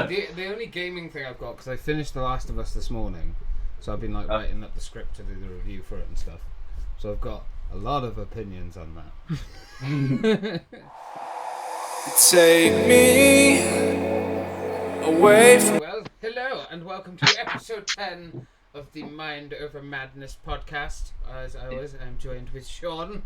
The only gaming thing I've got, because I finished The Last of Us this morning, so I've been like writing up the script to do the review for it and stuff. So I've got a lot of opinions on that. Take me away from. Well, hello and welcome to episode 10 of the Mind Over Madness podcast. As always, I'm joined with Sean.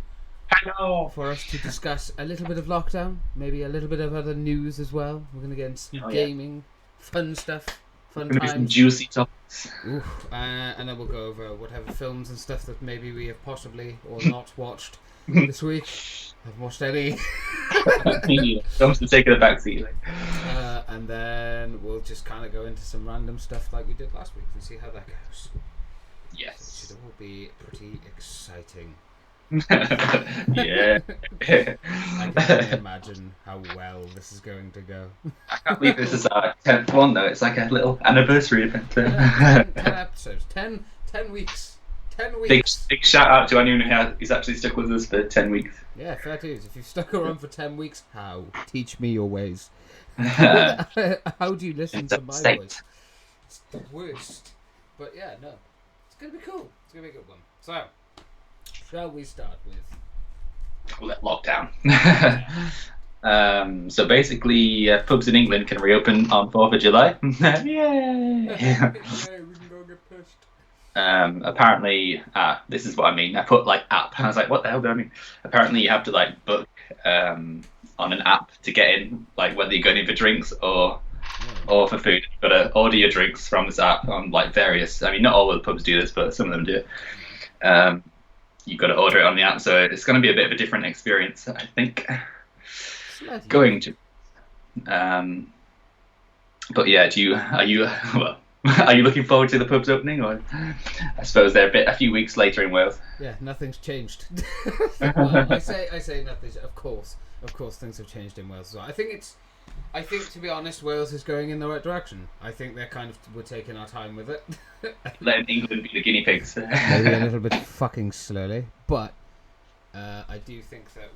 Hello. For us to discuss a little bit of lockdown, maybe a little bit of other news as well. We're going to get into some gaming, fun stuff, fun Gonna times. be some juicy topics. And then we'll go over whatever films and stuff that maybe we have possibly or not watched this week. I've watched any. Comes to taking a backseat. And then we'll just kind of go into some random stuff like we did last week and see how that goes. Yes. It should all be pretty exciting. Yeah. I can only imagine how well this is going to go. I can't believe this is our 10th one though. It's like a little anniversary event. 10 episodes. 10 weeks. 10 weeks. Big shout out to anyone who's actually stuck with us for 10 weeks. Yeah, fair dues. If you've stuck around for 10 weeks, how? Teach me your ways. How do you listen to my voice? It's the worst. But yeah, no. It's going to be cool. It's going to be a good one. So, shall we start with Lockdown. So basically, pubs in England can reopen on 4th of July. Yay! we can go get pissed. Apparently, this is what I mean. I put like app. I was like, what the hell do I mean? Apparently, you have to like book on an app to get in, like whether you're going in for drinks or for food. You've got to order your drinks from this app on like various. I mean, not all of the pubs do this, but some of them do. You've got to order it on the app, so it's going to be a bit of a different experience, I think. Going to. But yeah, are you looking forward to the pubs opening, or I suppose they're a few weeks later in Wales? Yeah, nothing's changed. Well, I say nothing. Of course, things have changed in Wales as well. I think to be honest, Wales is going in the right direction. I think we're taking our time with it. Letting England be the guinea pigs. Maybe a little bit fucking slowly, but I do think that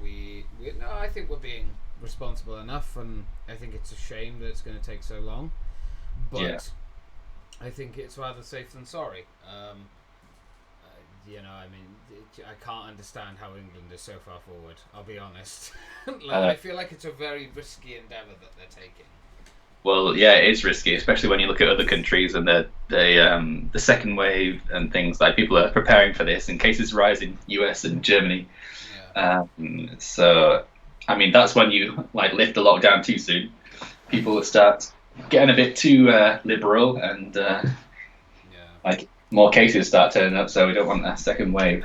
I think we're being responsible enough, and I think it's a shame that it's going to take so long. But yeah. I think it's rather safe than sorry. I can't understand how England is so far forward. I'll be honest. I feel like it's a very risky endeavour that they're taking. Well, yeah, it is risky, especially when you look at other countries and the second wave and things. Like, people are preparing for this in cases rise in US and Germany. Yeah. So, I mean, that's when you like lift the lockdown too soon. People will start getting a bit too liberal, and like more cases start turning up. So we don't want a second wave.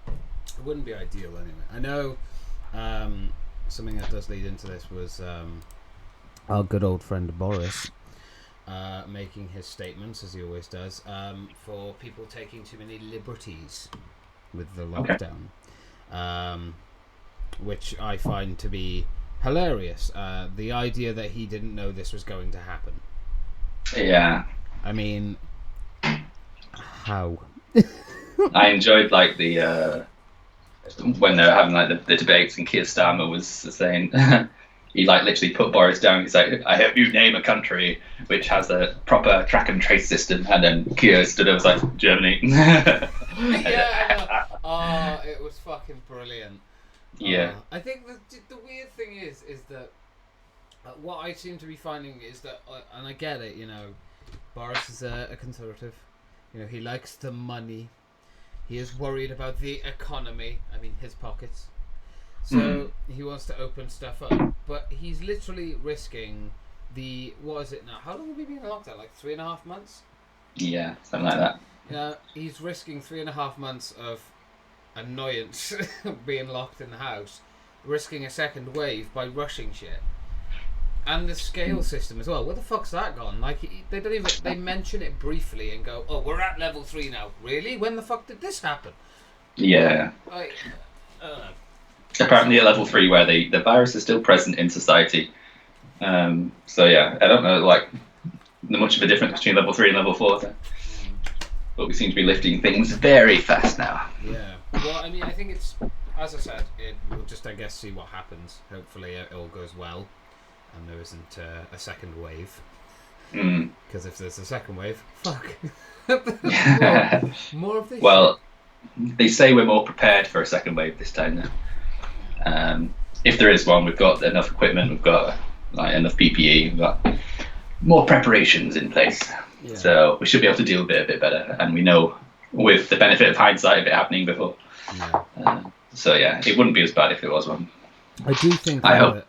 It wouldn't be ideal anyway. I know something that does lead into this was our good old friend Boris making his statements, as he always does, for people taking too many liberties with the lockdown, which I find to be hilarious. The idea that he didn't know this was going to happen. Yeah. I mean, how? I enjoyed like the when they were having like the debates, and Keir Starmer was saying he like literally put Boris down. He's like, I hope you name a country which has a proper track and trace system, and then Keir stood up and was like, Germany. Yeah. Oh, it was fucking brilliant. Yeah. I think the weird thing is that what I seem to be finding is that, and I get it, Boris is a conservative. He likes the money. He is worried about the economy. I mean, his pockets. So he wants to open stuff up, but he's literally risking what is it now? How long have we been in lockdown? Like 3.5 months? Yeah, something like that. He's risking 3.5 months of annoyance being locked in the house, risking a second wave by rushing shit, and the scale system as well. Where the fuck's that gone? Like, they don't even, they mention it briefly and go, oh, we're at level 3 now. Really? When the fuck did this happen? Yeah. Like, I don't know. Apparently at level 3, where the virus is still present in society. So yeah, I don't know like much of a difference between level 3 and level 4 there. But we seem to be lifting things very fast now. Yeah. Well, I mean, I think it's, as I said, we'll just, I guess, see what happens. Hopefully it all goes well. and there isn't a second wave. Mm. Because if there's a second wave, fuck. more of this. Well, they say we're more prepared for a second wave this time now. If there is one, we've got enough equipment, we've got enough PPE, we've got more preparations in place. Yeah. So we should be able to deal with it a bit better. And we know, with the benefit of hindsight, of it happening before. Yeah. So yeah, it wouldn't be as bad if it was one. I do think. I hope.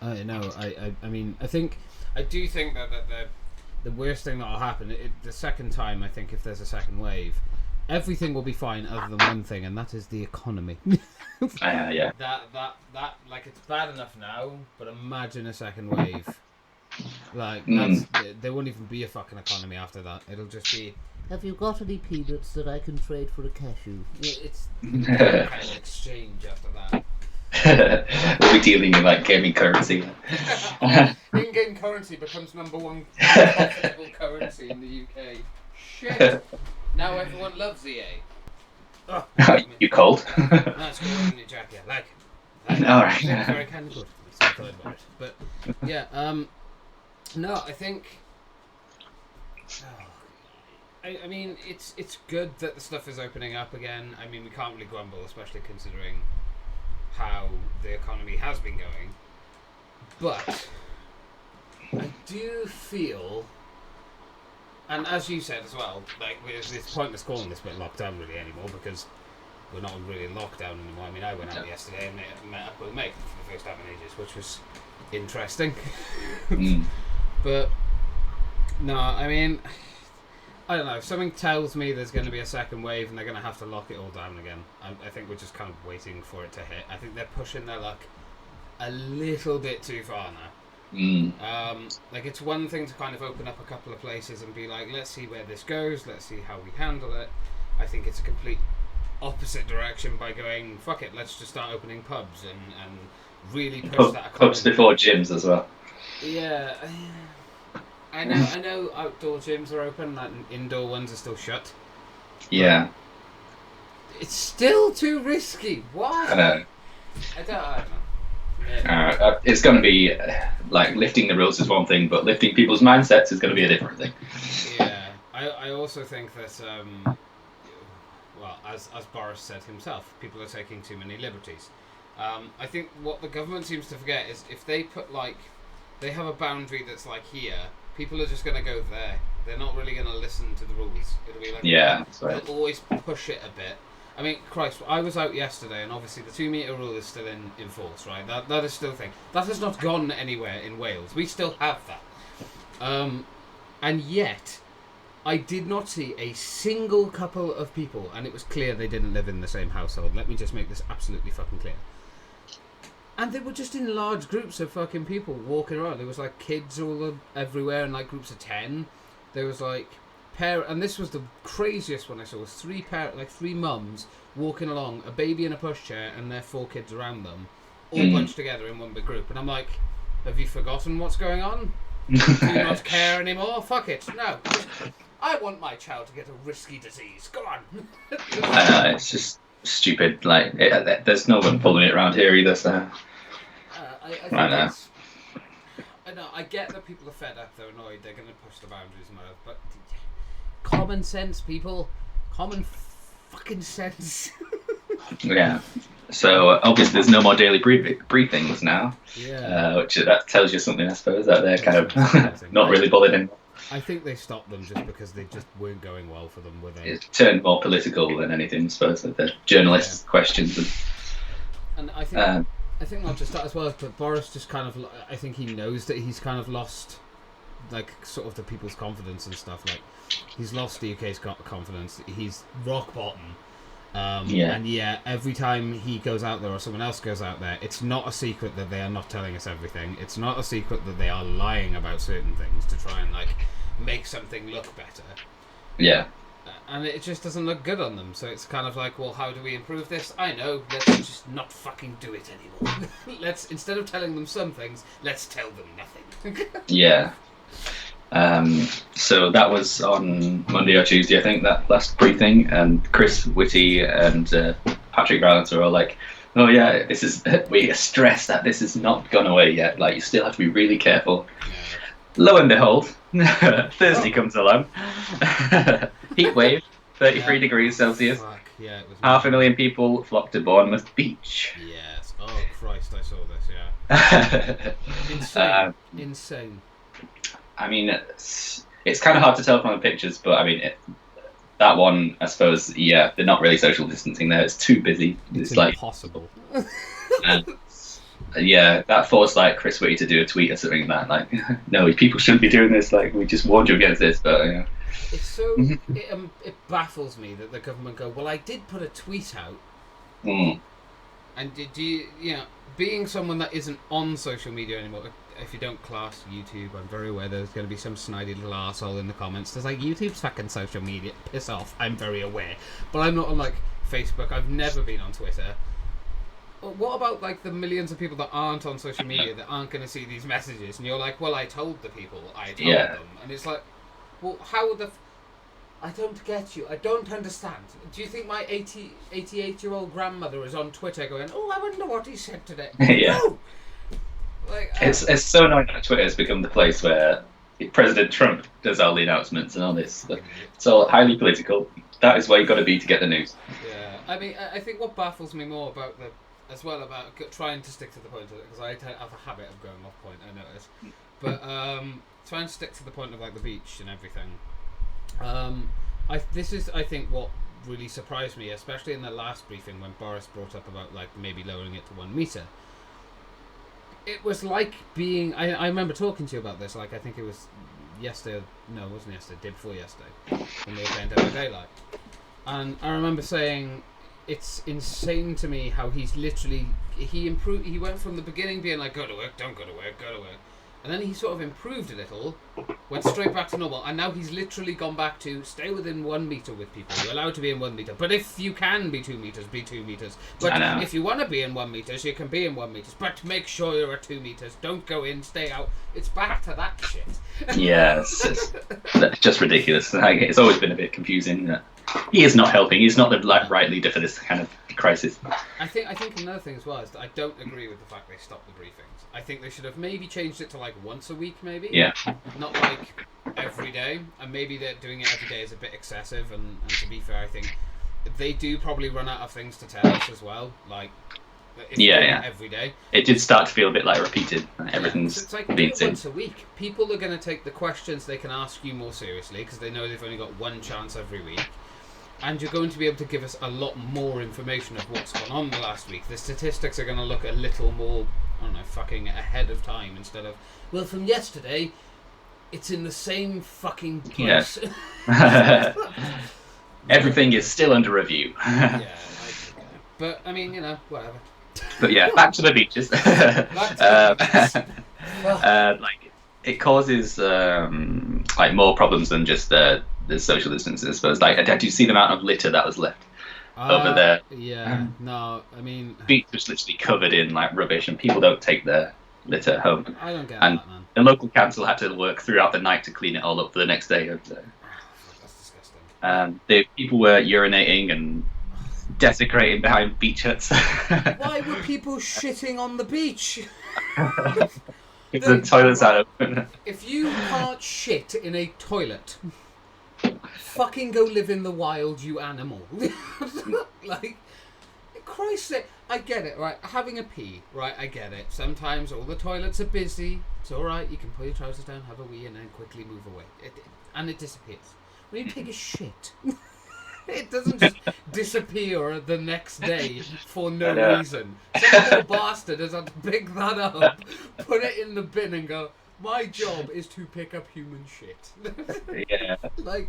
I know. I mean, I do think that the worst thing that'll happen, the second time, I think, if there's a second wave, everything will be fine other than one thing, and that is the economy. Yeah. That like, it's bad enough now, but imagine a second wave. Like, there won't even be a fucking economy after that. It'll just be, have you got any peanuts that I can trade for a cashew? It's kind of exchange after that. We'll be dealing in like gaming currency. In-game currency becomes number one profitable currency in the UK. Shit! Now everyone loves EA. Oh, you cold? That's good, isn't it, Jackie? I like it. Alright. It's very kind of good. I'm so about it. But yeah, no, I think. I mean, it's good that the stuff is opening up again. I mean, we can't really grumble, especially considering how the economy has been going. But I do feel, and as you said as well, like, it's pointless calling this bit lockdown really anymore, because we're not really in lockdown anymore. I mean, I went out yesterday and met up with a mate for the first time in ages, which was interesting. But no, I mean, I don't know. Something tells me there's going to be a second wave and they're going to have to lock it all down again. I think we're just kind of waiting for it to hit. I think they're pushing their luck a little bit too far now. Like, it's one thing to kind of open up a couple of places and be like, let's see where this goes, let's see how we handle it. I think it's a complete opposite direction by going, fuck it, let's just start opening pubs and really push that economy. Pubs before gyms as well. Yeah. I know outdoor gyms are open and indoor ones are still shut. Yeah. It's still too risky. Why? I know. I don't know. Yeah. It's going to be, like, lifting the rules is one thing, but lifting people's mindsets is going to be a different thing. Yeah. I also think that, well, as Boris said himself, people are taking too many liberties. I think what the government seems to forget is if they put, like, they have a boundary that's like here, people are just going to go there. They're not really going to listen to the rules. It'll be like, they'll always push it a bit. I mean, Christ, I was out yesterday, and obviously the 2 metre rule is still in force, right? That is still a thing. That has not gone anywhere in Wales. We still have that. And yet, I did not see a single couple of people, and it was clear they didn't live in the same household. Let me just make this absolutely fucking clear. And they were just in large groups of fucking people walking around. There was like kids everywhere in like groups of 10. There was like and this was the craziest one I saw. Was three mums walking along, a baby in a pushchair, and their 4 kids around them, all bunched together in one big group. And I'm like, have you forgotten what's going on? Do you not care anymore? Fuck it. No. I want my child to get a risky disease. Go on. It's just stupid. Like, there's no one pulling it around here either. So I know. I get that people are fed up. They're annoyed. They're going to push the boundaries and whatever. But common sense, people. Common fucking sense. Yeah. So obviously there's no more daily briefings now. Yeah. Which that tells you something, I suppose, that they're kind of not really bothered anymore. I think they stopped them just because they just weren't going well for them, were they? It turned more political than anything, I suppose. Like the journalists' questions. And I think not just that as well, but Boris just kind of, I think he knows that he's kind of lost, like, sort of the people's confidence and stuff. Like, he's lost the UK's confidence. He's rock bottom. And every time he goes out there or someone else goes out there, it's not a secret that they are not telling us everything. It's not a secret that they are lying about certain things to try and, like, make something look better. Yeah. And it just doesn't look good on them. So it's kind of like, well, how do we improve this? I know, let's just not fucking do it anymore. Let's, instead of telling them some things, let's tell them nothing. Yeah. So that was on Monday or Tuesday, I think, that last briefing, and Chris Whitty and Patrick Rowlands are all like, oh yeah, this is we are stressed that this has not gone away yet. Like you still have to be really careful. Lo and behold, Thursday comes along. Heat wave, 33 degrees Celsius. Fuck, yeah, it was 500,000 people flocked to Bournemouth Beach. Yes. Oh Christ, I saw this. Yeah. Insane. Insane. I mean, it's kind of hard to tell from the pictures, but I mean, that one, I suppose, yeah, they're not really social distancing there. It's too busy. It's like impossible. And, yeah, that forced like Chris Whitty to do a tweet or something like that. Like, no, people shouldn't be doing this. Like, we just warned you against this, but yeah. It's so it baffles me that the government go, well, I did put a tweet out, and did you know, being someone that isn't on social media anymore. If you don't class YouTube, I'm very aware there's going to be some snidey little arsehole in the comments. There's like, YouTube's fucking social media. Piss off. I'm very aware. But I'm not on like Facebook. I've never been on Twitter. But what about like the millions of people that aren't on social media that aren't going to see these messages? And you're like, well, I told the people. I told them. And it's like, well, how the... I don't get you. I don't understand. Do you think my 88-year-old grandmother is on Twitter going, oh, I wonder what he said today? Yeah. No! Like, it's so annoying that Twitter has become the place where President Trump does all the announcements and all this. It's all highly political. That is where you've got to be to get the news. Yeah, I mean, I think what baffles me more about about trying to stick to the point of it, because I have a habit of going off point, I notice. But trying to stick to the point of like the beach and everything. This is, I think, what really surprised me, especially in the last briefing when Boris brought up about like maybe lowering it to 1 meter. It was like being... I remember talking to you about this, like I think it was yesterday... No, it wasn't yesterday, day before yesterday, when we were playing Dead by Daylight. And I remember saying, it's insane to me how he's literally... He went from the beginning being like, go to work, don't go to work, go to work. And then he sort of improved a little, went straight back to normal, and now he's literally gone back to stay within 1 meter with people. You're allowed to be in 1 meter. But if you can be 2 meters, be 2 meters. But if you want to be in 1 meters, you can be in 1 meters. But make sure you're at 2 meters. Don't go in, stay out. It's back to that shit. Yeah, it's just ridiculous. It's always been a bit confusing. He is not helping. He's not the right leader for this kind of crisis. I think another thing as well is that I don't agree with the fact they stopped the briefings. I think they should have maybe changed it to like once a week, maybe. Yeah. Not like every day, and maybe they're doing it every day is a bit excessive. And to be fair, I think they do probably run out of things to tell us as well. Like, if every day, it did start to feel a bit like repeated. Everything's so it's like being seen. Once a week. People are going to take the questions they can ask you more seriously because they know they've only got one chance every week. And you're going to be able to give us a lot more information of what's gone on the last week. The statistics are going to look a little more, I don't know, fucking ahead of time instead of, well, from yesterday, it's in the same fucking place. Yeah. Everything is still under review. Yeah, but, I mean, you know, whatever. But yeah, back to the beaches. Like, it causes, like, more problems than just the social distancing, I suppose. Like, did you see the amount of litter that was left over there? Yeah, no, I mean... The beach was literally covered in, like, rubbish, and people don't take their litter home. I don't get and that, man. The local council had to work throughout the night to clean it all up for the next day. That's disgusting. The people were urinating and desecrating behind beach huts. Why were people shitting on the beach? The toilets are open. If you can't shit in a toilet... fucking go live in the wild, you animal. Like, Christ's sake, I get it, right? Having a pee, right? I get it. Sometimes all the toilets are busy. It's alright, you can pull your trousers down, have a wee, and then quickly move away. And it disappears. When you take a shit, it doesn't just disappear the next day for no reason. Some poor bastard has had to pick that up, put it in the bin, and go, my job is to pick up human shit. Yeah. Like,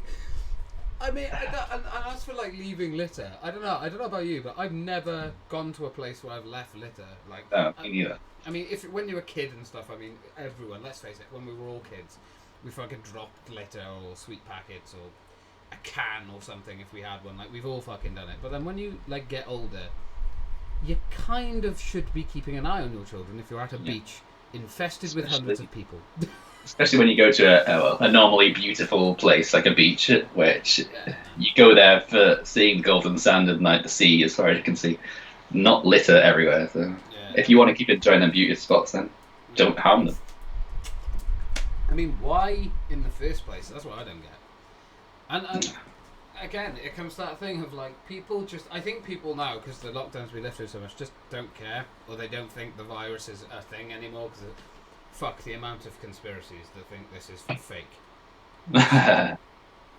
I mean, and as for like leaving litter, I don't know about you, but I've never gone to a place where I've left litter. Like, no, me neither. I mean, when you were a kid and stuff, I mean, everyone, let's face it, when we were all kids, we fucking dropped litter or sweet packets or a can or something if we had one. Like, we've all fucking done it. But then when you like get older, you kind of should be keeping an eye on your children if you're at a beach infested with hundreds of people. Especially when you go to a normally beautiful place like a beach, which you go there for seeing golden sand and like the sea as far as you can see. not litter everywhere. So if you want to keep enjoying them beauty spots, then don't harm them. I mean, why in the first place? That's what I don't get. And again, it comes to that thing of like people just. I think people now, because the lockdowns we lived through so much, just don't care, or they don't think the virus is a thing anymore. Because fuck the amount of conspiracies that think this is fake.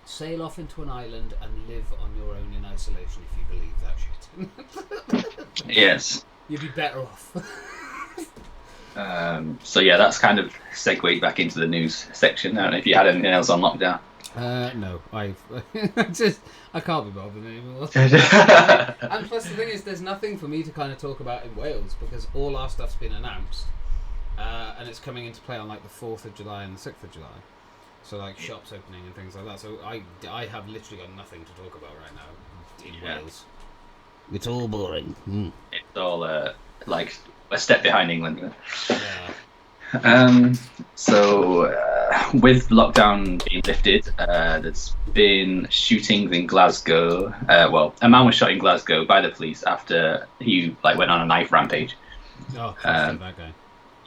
Sail off into an island and live on your own in isolation if you believe that shit. Yes. You'd be better off. So yeah, that's kind of segued back into the news section. I don't know if you had anything else on lockdown. No, I can't be bothered anymore. And plus the thing is, there's nothing for me to kind of talk about in Wales because all our stuff's been announced, and it's coming into play on like the 4th of July and the 6th of July. So like shops opening and things like that. So I have literally got nothing to talk about right now in Wales. It's all boring. It's all like a step behind England. Yeah. So with lockdown being lifted, there's been shootings in Glasgow. Well, a man was shot in Glasgow by the police after he went on a knife rampage. Oh, that guy.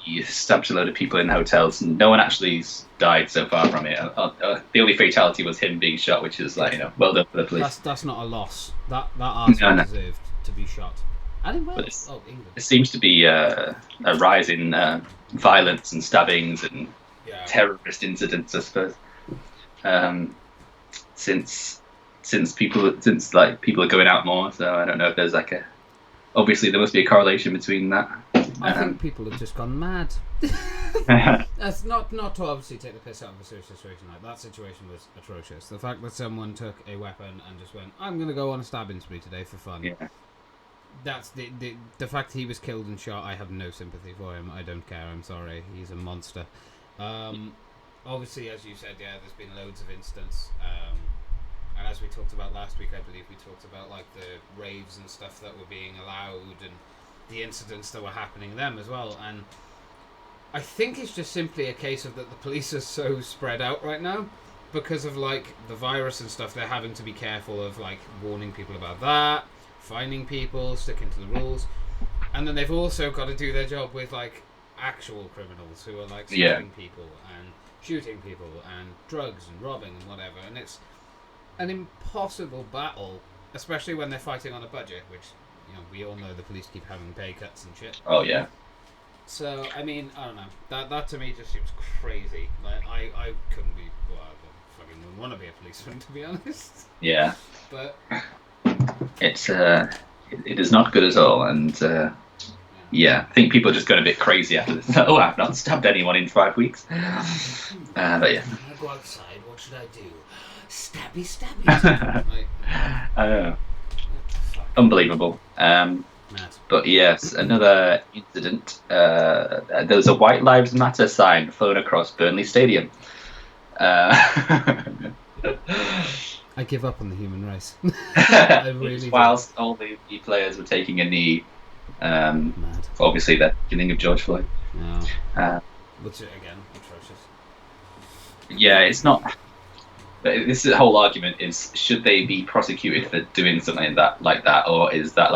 He stabbed a load of people in hotels, and no one actually died so far from it. The only fatality was him being shot, which is well done for the police. That's not a loss. That arsehole deserved to be shot. And in Wales, England. There seems to be a rise in violence and stabbings and terrorist incidents, I suppose. Since people are going out more, so I don't know if there's obviously there must be a correlation between that. I think people have just gone mad. That's not to obviously take the piss out of a serious situation. Like that situation was atrocious. The fact that someone took a weapon and just went, "I'm going to go on a stabbing spree today for fun." Yeah. That's the fact he was killed and shot. I have no sympathy for him. I don't care. I'm sorry. He's a monster. Obviously, as you said, there's been loads of incidents. And as we talked about last week, I believe we talked about the raves and stuff that were being allowed and the incidents that were happening them as well. And I think it's just simply a case of that the police are so spread out right now because of the virus and stuff. They're having to be careful of warning people about that, finding people, sticking to the rules, and then they've also got to do their job with actual criminals who are stabbing people and shooting people and drugs and robbing and whatever. And it's an impossible battle, especially when they're fighting on a budget, which we all know the police keep having pay cuts and shit. Oh yeah. So I mean, I don't know. That to me just seems crazy. I couldn't be. Well, I fucking wouldn't want to be a policeman, to be honest. Yeah. But it's it is not good at all, and I think people are just going a bit crazy after this. Oh, I've not stabbed anyone in 5 weeks. But yeah. I go outside. What should I do? Stabby. I know. Unbelievable. But yes, another incident. There was a White Lives Matter sign flown across Burnley Stadium. I give up on the human race. I really whilst all the players were taking a knee. Obviously, the beginning of George Floyd. Which again, atrocious. Yeah, it's not. This whole argument is: should they be prosecuted for doing something like that, or is that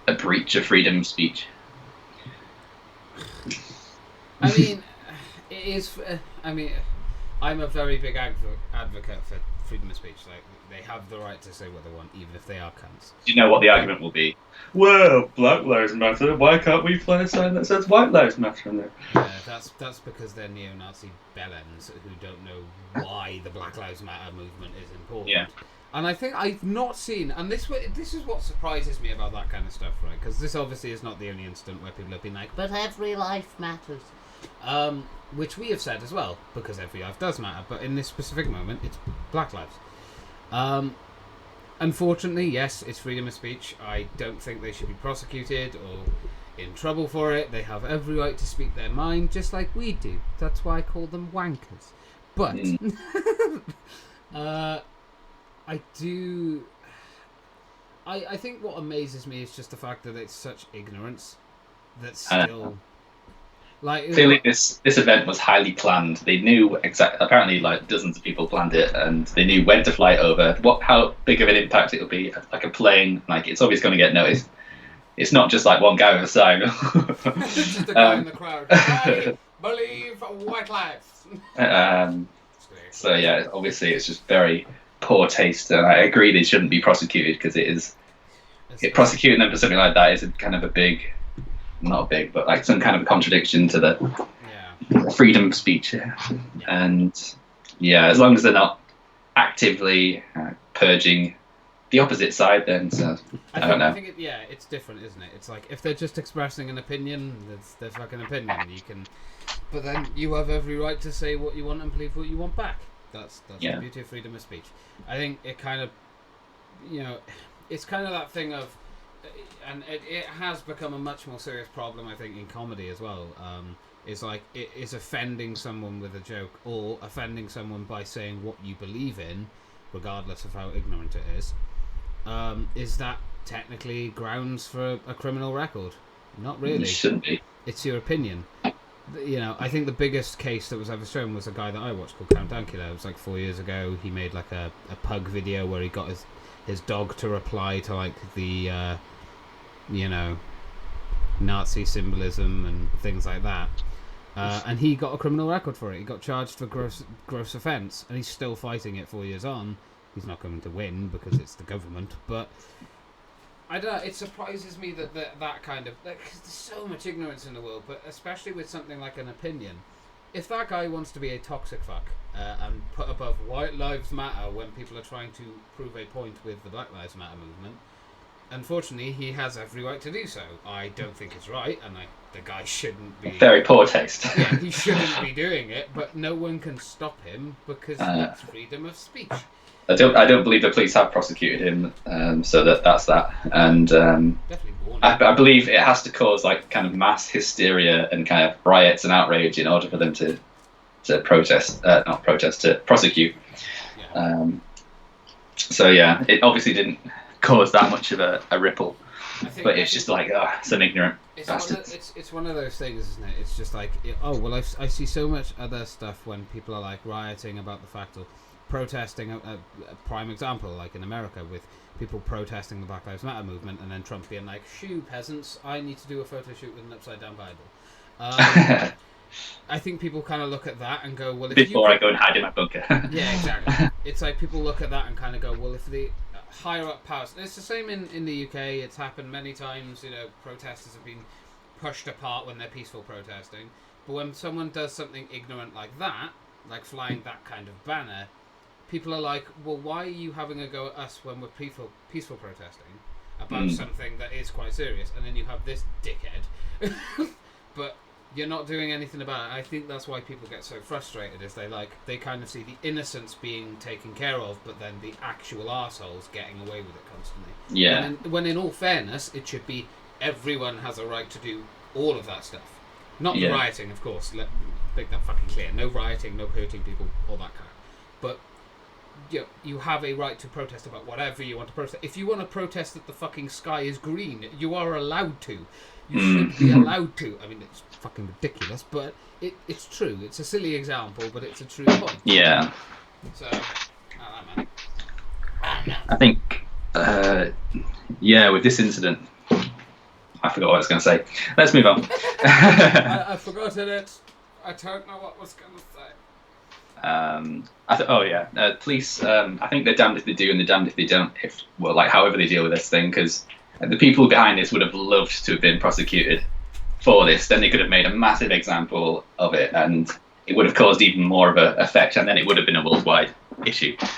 a breach of freedom of speech? I mean, it is. I mean, I'm a very big advocate for freedom of speech. They have the right to say what they want, even if they are cunts. Do you know what the argument will be? Well, Black Lives Matter. Why can't we fly a sign that says White Lives Matter on there? Yeah, that's because they're neo-Nazi bellends who don't know why the Black Lives Matter movement is important. Yeah. And I think I've not seen, and this is what surprises me about that kind of stuff, right? Because this obviously is not the only incident where people have been like, but every life matters. Which we have said as well, because every life does matter. But in this specific moment, it's Black Lives. Unfortunately, yes, it's freedom of speech. I don't think they should be prosecuted or in trouble for it. They have every right to speak their mind, just like we do. That's why I call them wankers. But I think what amazes me is just the fact that it's such ignorance that still. Clearly, this event was highly planned. They knew exactly. Apparently, dozens of people planned it, and they knew when to fly it over, how big of an impact it would be. A plane, it's always going to get noticed. it's not just like one guy with a sign. It's just a guy in the crowd. I believe white lives. So yeah, obviously it's just very poor taste, and I agree they shouldn't be prosecuted because prosecuting them for something like that is kind of not big, but like some kind of a contradiction to the freedom of speech. And yeah, as long as they're not actively purging the opposite side, then I don't know. I think it's different, isn't it? It's like if they're just expressing an opinion, it's their fucking opinion. But then you have every right to say what you want and believe what you want back. That's the beauty of freedom of speech. I think it kind of, it's kind of that thing of, and it has become a much more serious problem, I think, in comedy as well. Is like it is offending someone with a joke or offending someone by saying what you believe in, regardless of how ignorant it is. Is that technically grounds for a criminal record? Not really. It shouldn't be. It's your opinion. I think the biggest case that was ever shown was a guy that I watched called Count Dankula. It was like 4 years ago. He made like a pug video where he got his dog to reply to like the Nazi symbolism and things like that. And he got a criminal record for it. He got charged for gross offence, and he's still fighting it 4 years on. He's not going to win because it's the government, but I don't know, it surprises me that kind of... Cause there's so much ignorance in the world, but especially with something like an opinion. If that guy wants to be a toxic fuck and put above White Lives Matter when people are trying to prove a point with the Black Lives Matter movement, unfortunately, he has every right to do so. I don't think it's right, and the guy shouldn't be... Very poor taste. Yeah, he shouldn't be doing it, but no one can stop him because it's freedom of speech. I don't believe the police have prosecuted him, so that's that. And I believe it has to cause like kind of mass hysteria and kind of riots and outrage in order for them to prosecute. Yeah. So yeah, it obviously didn't cause that much of a ripple, but it's just like some ignorant bastards. It's one of those things, isn't it? It's just like I see so much other stuff when people are like rioting about the fact of protesting. A prime example, like in America, with people protesting the Black Lives Matter movement, and then Trump being like, "Shoo, peasants! I need to do a photo shoot with an upside down Bible." I think people kind of look at that and go, "Well, before I go and hide in my bunker." Yeah, exactly. It's like people look at that and kind of go, "Well, if the higher up powers," it's the same in the UK. It's happened many times. Protesters have been pushed apart when they're peaceful protesting, but when someone does something ignorant like that, like flying that kind of banner, people are like, well, why are you having a go at us when we're peaceful protesting about something that is quite serious? And then you have this dickhead. But you're not doing anything about it. I think that's why people get so frustrated, is they kind of see the innocence being taken care of, but then the actual arseholes getting away with it constantly. Yeah. When in all fairness, it should be everyone has a right to do all of that stuff. Not the rioting, of course. Let make that fucking clear. No rioting, no hurting people, all that kind. But you have a right to protest about whatever you want to protest. If you want to protest that the fucking sky is green, you are allowed to. You should be allowed to. I mean, it's fucking ridiculous, but it's true. It's a silly example, but it's a true point. Yeah. So, man. I think, with this incident, I forgot what I was going to say. Let's move on. I forgot it. I don't know what I was going to say. Police. I think they're damned if they do and they're damned if they don't. However they deal with this thing, because the people behind this would have loved to have been prosecuted for this. Then they could have made a massive example of it, and it would have caused even more of an effect, and then it would have been a worldwide issue. Yeah.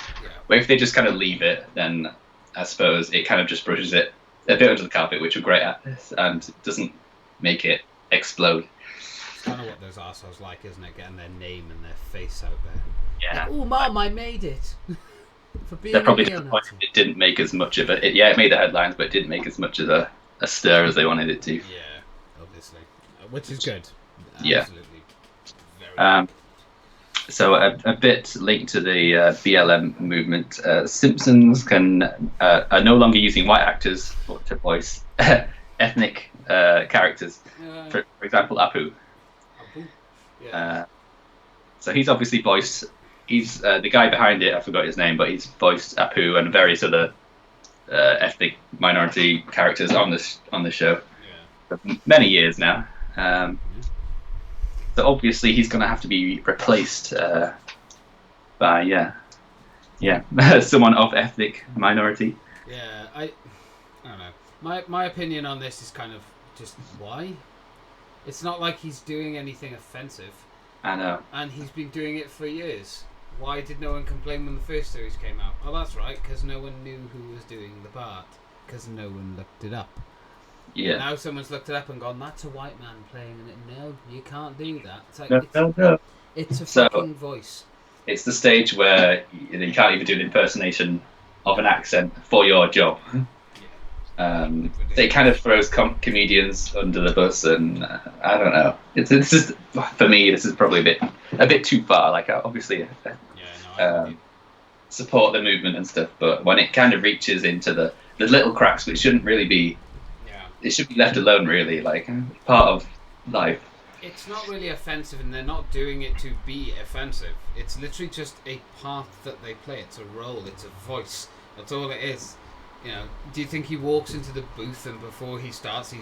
But if they just kind of leave it, then I suppose it kind of just brushes it a bit under the carpet, which we're great at, and doesn't make it explode. It's kind of what those arseholes like, isn't it? Getting their name and their face out there. Yeah. Like, oh, Mum, I made it. For being They're probably disappointed it didn't make as much of it. It made the headlines, but it didn't make as much of a stir as they wanted it to. Yeah, obviously. Which is good. Yeah. Absolutely. Very good. So a bit linked to the BLM movement, Simpsons are no longer using white actors to voice ethnic characters. For example, Apu. Yeah. So he's obviously voiced. He's the guy behind it. I forgot his name, but he's voiced Apu and various other ethnic minority characters on the show Yeah. for many years now. So obviously he's going to have to be replaced by someone of ethnic minority. Yeah, I don't know. My opinion on this is kind of just why. It's not like he's doing anything offensive. I know. And he's been doing it for years. Why did no one complain when the first series came out? Oh, that's right, because no one knew who was doing the part. Because no one looked it up. Yeah. Now someone's looked it up and gone, that's a white man playing in it. No, you can't do that. It's like, No. It's a fucking voice. It's the stage where you can't even do an impersonation of an accent for your job. It kind of throws comedians under the bus, and I don't know. This is, for me, this is probably a bit too far. Like, obviously, support the movement and stuff, but when it kind of reaches into the little cracks, which shouldn't really be, it should be left alone. Really, like part of life. It's not really offensive, and they're not doing it to be offensive. It's literally just a part that they play. It's a role. It's a voice. That's all it is. You know, do you think he walks into the booth and before he starts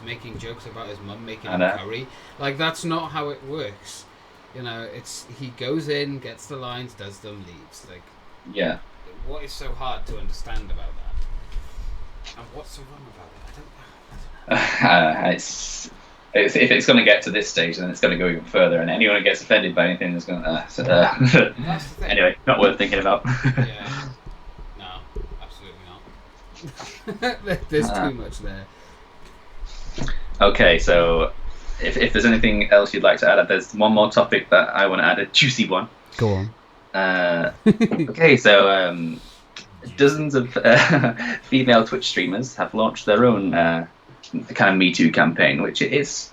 making jokes about his mum making him curry? Like, that's not how it works. You know, it's he goes in, gets the lines, does them, leaves. Like, yeah. What is so hard to understand about that? And what's so wrong about it? I don't know. If it's going to get to this stage, then it's going to go even further. And anyone who gets offended by anything is going to. That's the thing. Anyway, not worth thinking about. Yeah. There's too much there. Okay, so if there's anything else you'd like to add, there's one more topic that I want to add, a juicy one. Go on. Okay, so dozens of female Twitch streamers have launched their own kind of Me Too campaign, which is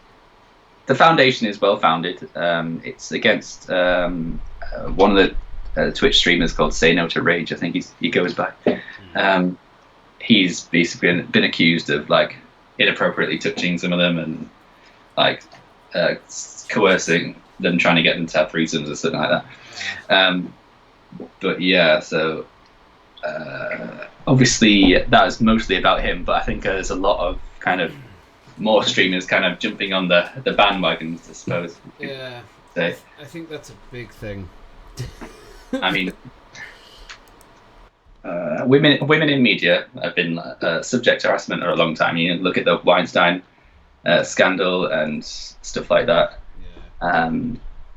the foundation is well founded. It's against one of the Twitch streamers called Say No to Rage. I think he goes by. He's basically been accused of like inappropriately touching some of them and like coercing them, trying to get them to have threesomes or something like that. But yeah, so obviously that is mostly about him, but I think there's a lot of kind of more streamers kind of jumping on the bandwagons, I suppose. Yeah, I think that's a big thing. I mean, women in media have been subject to harassment for a long time. You look at the Weinstein scandal and stuff like that. Yeah.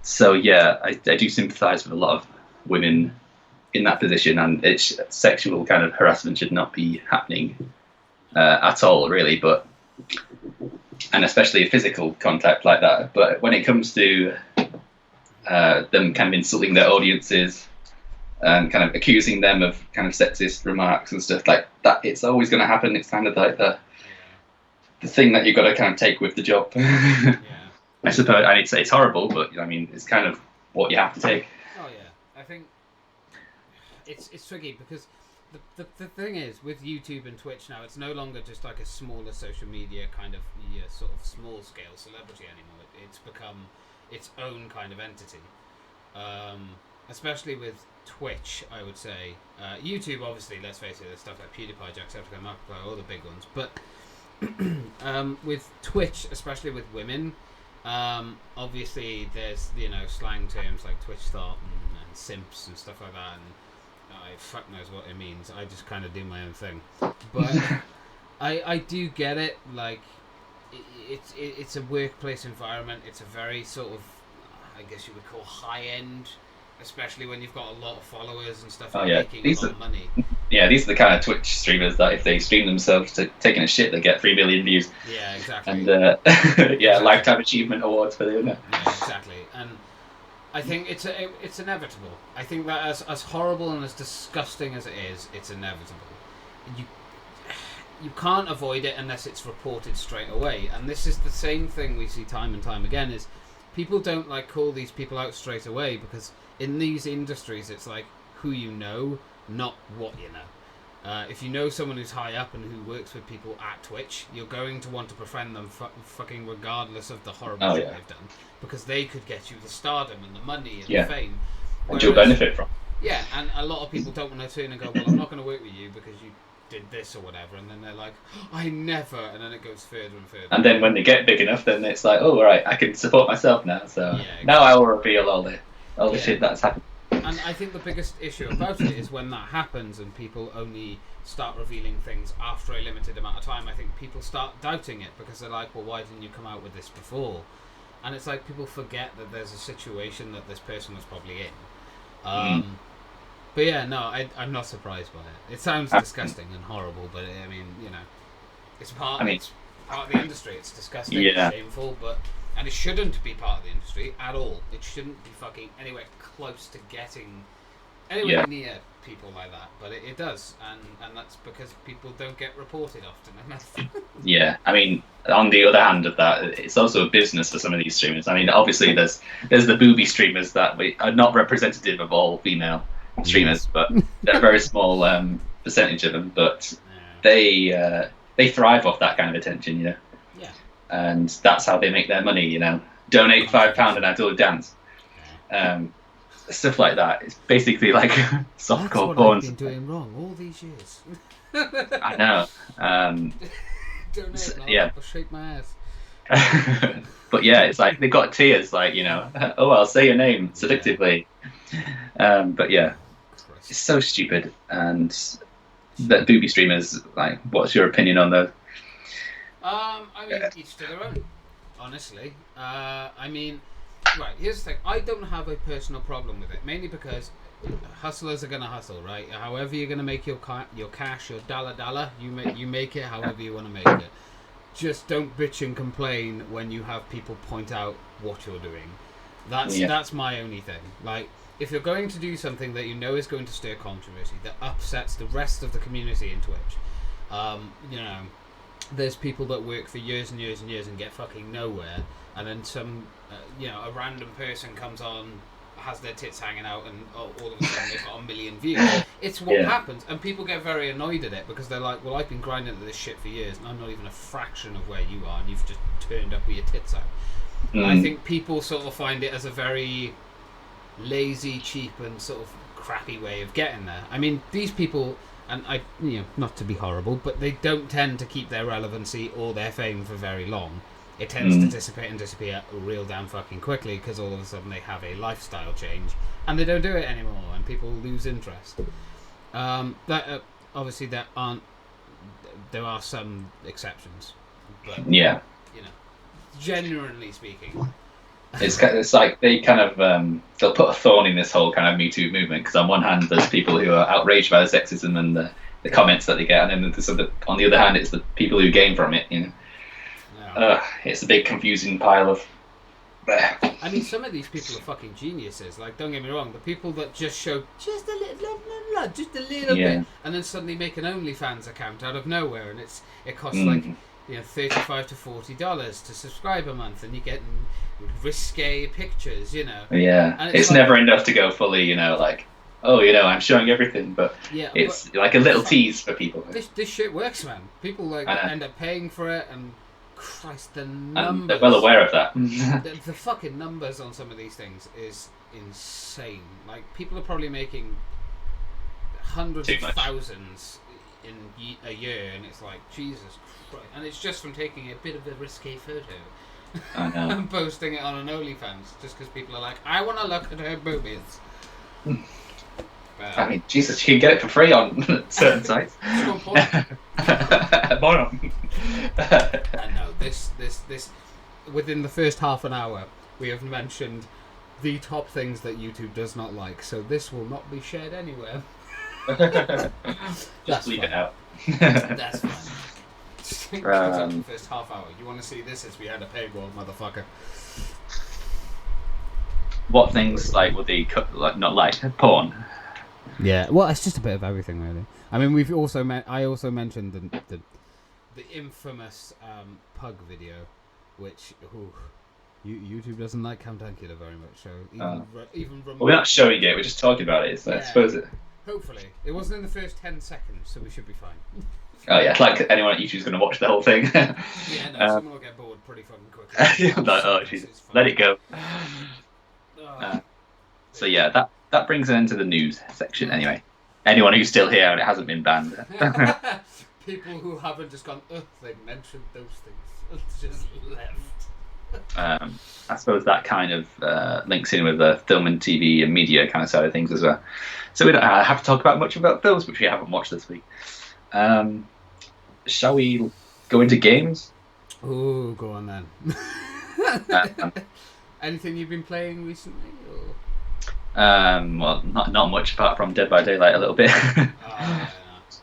So yeah, I do sympathise with a lot of women in that position, and sexual kind of harassment should not be happening at all, really. But and especially physical contact like that. But when it comes to them kind of insulting their audiences and kind of accusing them of kind of sexist remarks and stuff like that, it's always going to happen. It's kind of like the thing that you've got to kind of take with the job. Yeah. I suppose I need to say it's horrible, but I mean it's kind of what you have to take. Oh yeah, I think it's tricky because the thing is with YouTube and Twitch now, it's no longer just like a smaller social media kind of sort of small scale celebrity anymore. It's become its own kind of entity. Especially with Twitch, I would say. YouTube, obviously, let's face it, there's stuff like PewDiePie, Jacksepticeye, Markiplier, all the big ones. But with Twitch, especially with women, obviously there's slang terms like Twitch thought and simps and stuff like that, and fuck knows what it means. I just kind of do my own thing. But I do get it. Like it's a workplace environment. It's a very sort of, I guess you would call high end. Especially when you've got a lot of followers and stuff, making a lot of money. Yeah, these are the kind of Twitch streamers that if they stream themselves to taking a shit, they get 3 million views. Yeah, exactly. And exactly. Lifetime achievement awards for the owner. Yeah, exactly. And I think it's inevitable. I think that as horrible and as disgusting as it is, it's inevitable. You can't avoid it unless it's reported straight away. And this is the same thing we see time and time again: is people don't call these people out straight away because in these industries, it's like who you know, not what you know. If you know someone who's high up and who works with people at Twitch, you're going to want to befriend them fucking regardless of the horrible shit they've done, because they could get you the stardom and the money and the fame. And you'll benefit from. Yeah, and a lot of people don't want to turn and go, well, I'm not going to work with you because you did this or whatever, and then they're like, I never, and then it goes further and further. And then when they get big enough, then it's like, oh, all right, I can support myself now. So Yeah, exactly. now I will reveal all the shit that's happened. And I think the biggest issue about it is when that happens and people only start revealing things after a limited amount of time. I think people start doubting it because they're like, well, why didn't you come out with this before? And it's like people forget that there's a situation that this person was probably in. But yeah, no, I'm not surprised by it. It sounds disgusting and horrible, but I mean, you know, it's part of the industry. It's disgusting, it's shameful, and it shouldn't be part of the industry at all. It shouldn't be fucking anywhere close to getting anywhere near people like that. But it does, and that's because people don't get reported often enough. Yeah, I mean, on the other hand of that, it's also a business for some of these streamers. I mean, obviously there's the booby streamers that are not representative of all female streamers, but they're a very small percentage of them. But they thrive off that kind of attention, you know. Yeah. And that's how they make their money, you know. Donate £5 and I do a dance. Stuff like that. It's basically like softcore porn. I've been doing wrong all these years. I know. Donate, I'll shake my ass. But yeah, it's like they've got tiers, like, you know, oh, I'll say your name seductively. But yeah, it's so stupid. And that booby streamers, like, what's your opinion on those? I mean, each to their own, honestly. I mean, right, here's the thing. I don't have a personal problem with it, mainly because hustlers are going to hustle, right? However you're going to make your cash, your dollar, you make it however you want to make it. Just don't bitch and complain when you have people point out what you're doing. That's my only thing. Like, if you're going to do something that you know is going to stir controversy, that upsets the rest of the community in Twitch, you know, there's people that work for years and years and years and get fucking nowhere, and then some, you know, a random person comes on, has their tits hanging out, and all of a sudden they've got 1 million views. It's what happens, and people get very annoyed at it because they're like, well, I've been grinding at this shit for years, and I'm not even a fraction of where you are, and you've just turned up with your tits out. I think people sort of find it as a very lazy, cheap, and sort of crappy way of getting there. I mean, these people, and I, you know, not to be horrible, but they don't tend to keep their relevancy or their fame for very long. It tends to dissipate and disappear real damn fucking quickly because all of a sudden they have a lifestyle change and they don't do it anymore, and people lose interest. Obviously there are some exceptions, but you know, generally speaking, it's like they kind of they'll put a thorn in this whole kind of Me Too movement, because on one hand there's people who are outraged by the sexism and the comments that they get, and then on the other hand it's the people who gain from it, you know. It's a big confusing pile of... I mean, some of these people are fucking geniuses. Like, don't get me wrong, the people that just show just a little bit, and then suddenly make an OnlyFans account out of nowhere, and it costs like, you know, $35 to $40 to subscribe a month, and you get risque pictures, you know. Yeah, and it's like, never enough to go fully, you know, like, oh, you know, I'm showing everything, but it's like a little tease for people. This shit works, man. People like end up paying for it, and Christ, the numbers. And they're well aware of that. the fucking numbers on some of these things is insane. Like, people are probably making hundreds of thousands in a year, and it's like, Jesus Christ. And it's just from taking a bit of a risque photo I know. and posting it on an OnlyFans, just because people are like, I want to look at her boobies. I mean, Jesus, you can get it for free on certain sites. And no, this within the first half an hour, we have mentioned the top things that YouTube does not like, so this will not be shared anywhere. Just leave it out. That's fine. The first half hour. You want to see this? It's behind a paywall, motherfucker. What things like would they not like? Porn. Yeah, well, it's just a bit of everything, really. I mean, I also mentioned the infamous pug video, which YouTube doesn't like Camtankula very much. So even well, we're not showing it; we're just talking about it. So I suppose it. Hopefully, it wasn't in the first 10 seconds, so we should be fine. Oh yeah, like anyone at YouTube's going to watch the whole thing. Someone will get bored pretty fucking quickly. Like, oh, Jesus, let it go. So yeah, that brings an end to the news section anyway. anyone who's still here and it hasn't been banned. People who haven't just gone, ugh, they mentioned those things, just left. I suppose that kind of links in with the film and TV and media kind of side of things as well. So we don't have to talk about much about films, which we haven't watched this week. Shall we go into games? Oh, go on then. Anything you've been playing recently? Or? Well, not much apart from Dead by Daylight a little bit.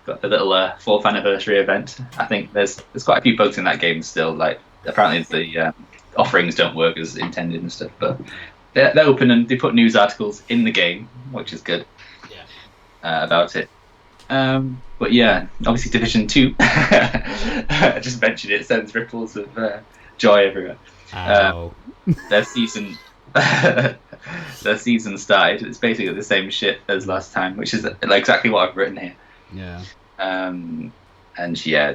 Got the little 4th anniversary event. I think there's quite a few bugs in that game still. Like apparently the offerings don't work as intended and stuff, but they're open and they put news articles in the game, which is good. Yeah. About it. But yeah, obviously Division 2. I just mentioned it sends ripples of joy everywhere. Their season started. It's basically the same shit as last time, which is like exactly what I've written here. Yeah. And yeah,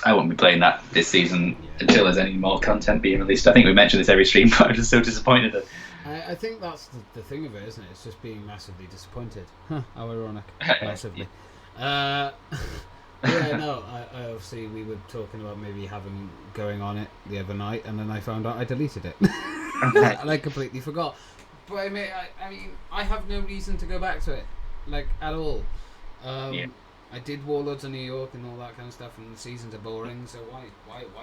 I won't be playing that this season until there's any more content being released. I think we mentioned this every stream, but I'm just so disappointed. I think that's the thing of it, isn't it? It's just being massively disappointed. Huh, how ironic. Massively. Yeah, no, I obviously we were talking about maybe going on it the other night, and then I found out I deleted it. And I completely forgot. But I mean, I have no reason to go back to it, like, at all. I did Warlords of New York and all that kind of stuff, and the seasons are boring, so why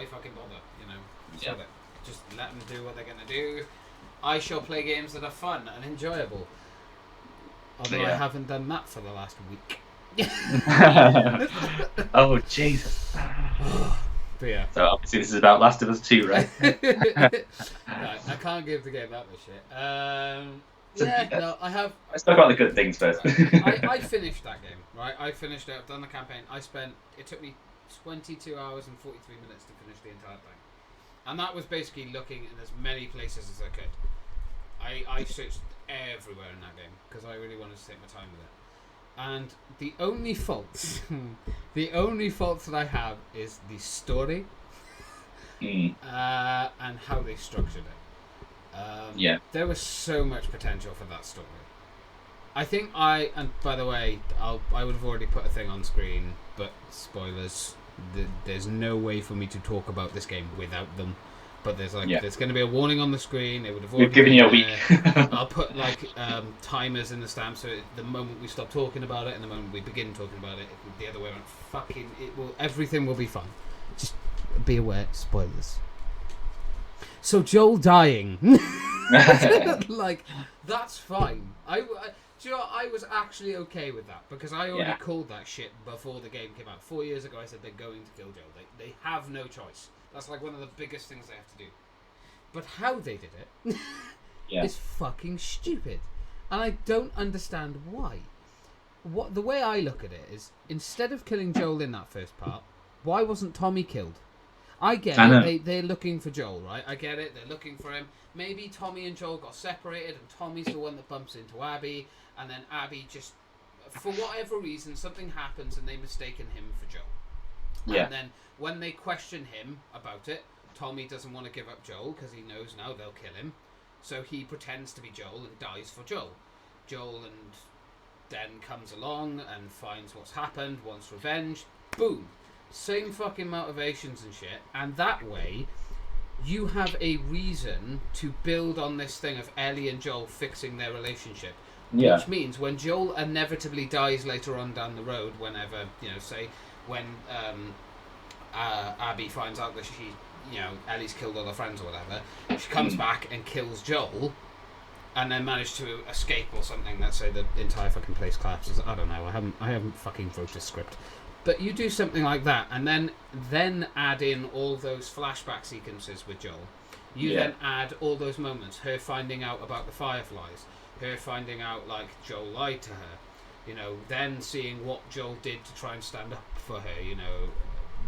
fucking bother, you know? So that just let them do what they're gonna do. I shall play games that are fun and enjoyable. Although I haven't done that for the last week. Oh, Jesus. But yeah. So obviously this is about Last of Us 2, right? Right, I can't give the game that much shit. No, I have... Let's talk about the good things first. I finished that game, right? I finished it, I've done the campaign. It took me 22 hours and 43 minutes to finish the entire thing. And that was basically looking in as many places as I could. I searched everywhere in that game because I really wanted to take my time with it. And the only faults, that I have is the story and how they structured it. There was so much potential for that story. I think and by the way, I would have already put a thing on screen, but spoilers. There's no way for me to talk about this game without them. But there's going to be a warning on the screen. It would have already We've given you a week. I'll put timers in the stamp, so the moment we stop talking about it and the moment we begin talking about it, the other way around. Everything will be fun. Just be aware, spoilers. So Joel dying, like, that's fine. Do you know what? I was actually okay with that because I already called that shit before the game came out. 4 years ago, I said they're going to kill Joel. They have no choice. That's like one of the biggest things they have to do. But how they did it is fucking stupid, and I don't understand why. The way I look at it is, instead of killing Joel in that first part, why wasn't Tommy killed? I get it. They're looking for Joel, right? I get it. They're looking for him. Maybe Tommy and Joel got separated, and Tommy's the one that bumps into Abby, and then Abby just, for whatever reason, something happens, and they mistaken him for Joel. Yeah. And then when they question him about it, Tommy doesn't want to give up Joel because he knows now they'll kill him. So he pretends to be Joel and dies for Joel. Joel and then comes along and finds what's happened, wants revenge. Boom. Same fucking motivations and shit. And that way, you have a reason to build on this thing of Ellie and Joel fixing their relationship. Yeah. Which means when Joel inevitably dies later on down the road, whenever, say, when Abby finds out that Ellie's killed all her friends or whatever, she comes back and kills Joel, and then managed to escape or something. Let's say the entire fucking place collapses. I don't know. I haven't fucking wrote a script, but you do something like that, and then add in all those flashback sequences with Joel. You then add all those moments, her finding out about the Fireflies, her finding out like Joel lied to her, then seeing what Joel did to try and stand up for her,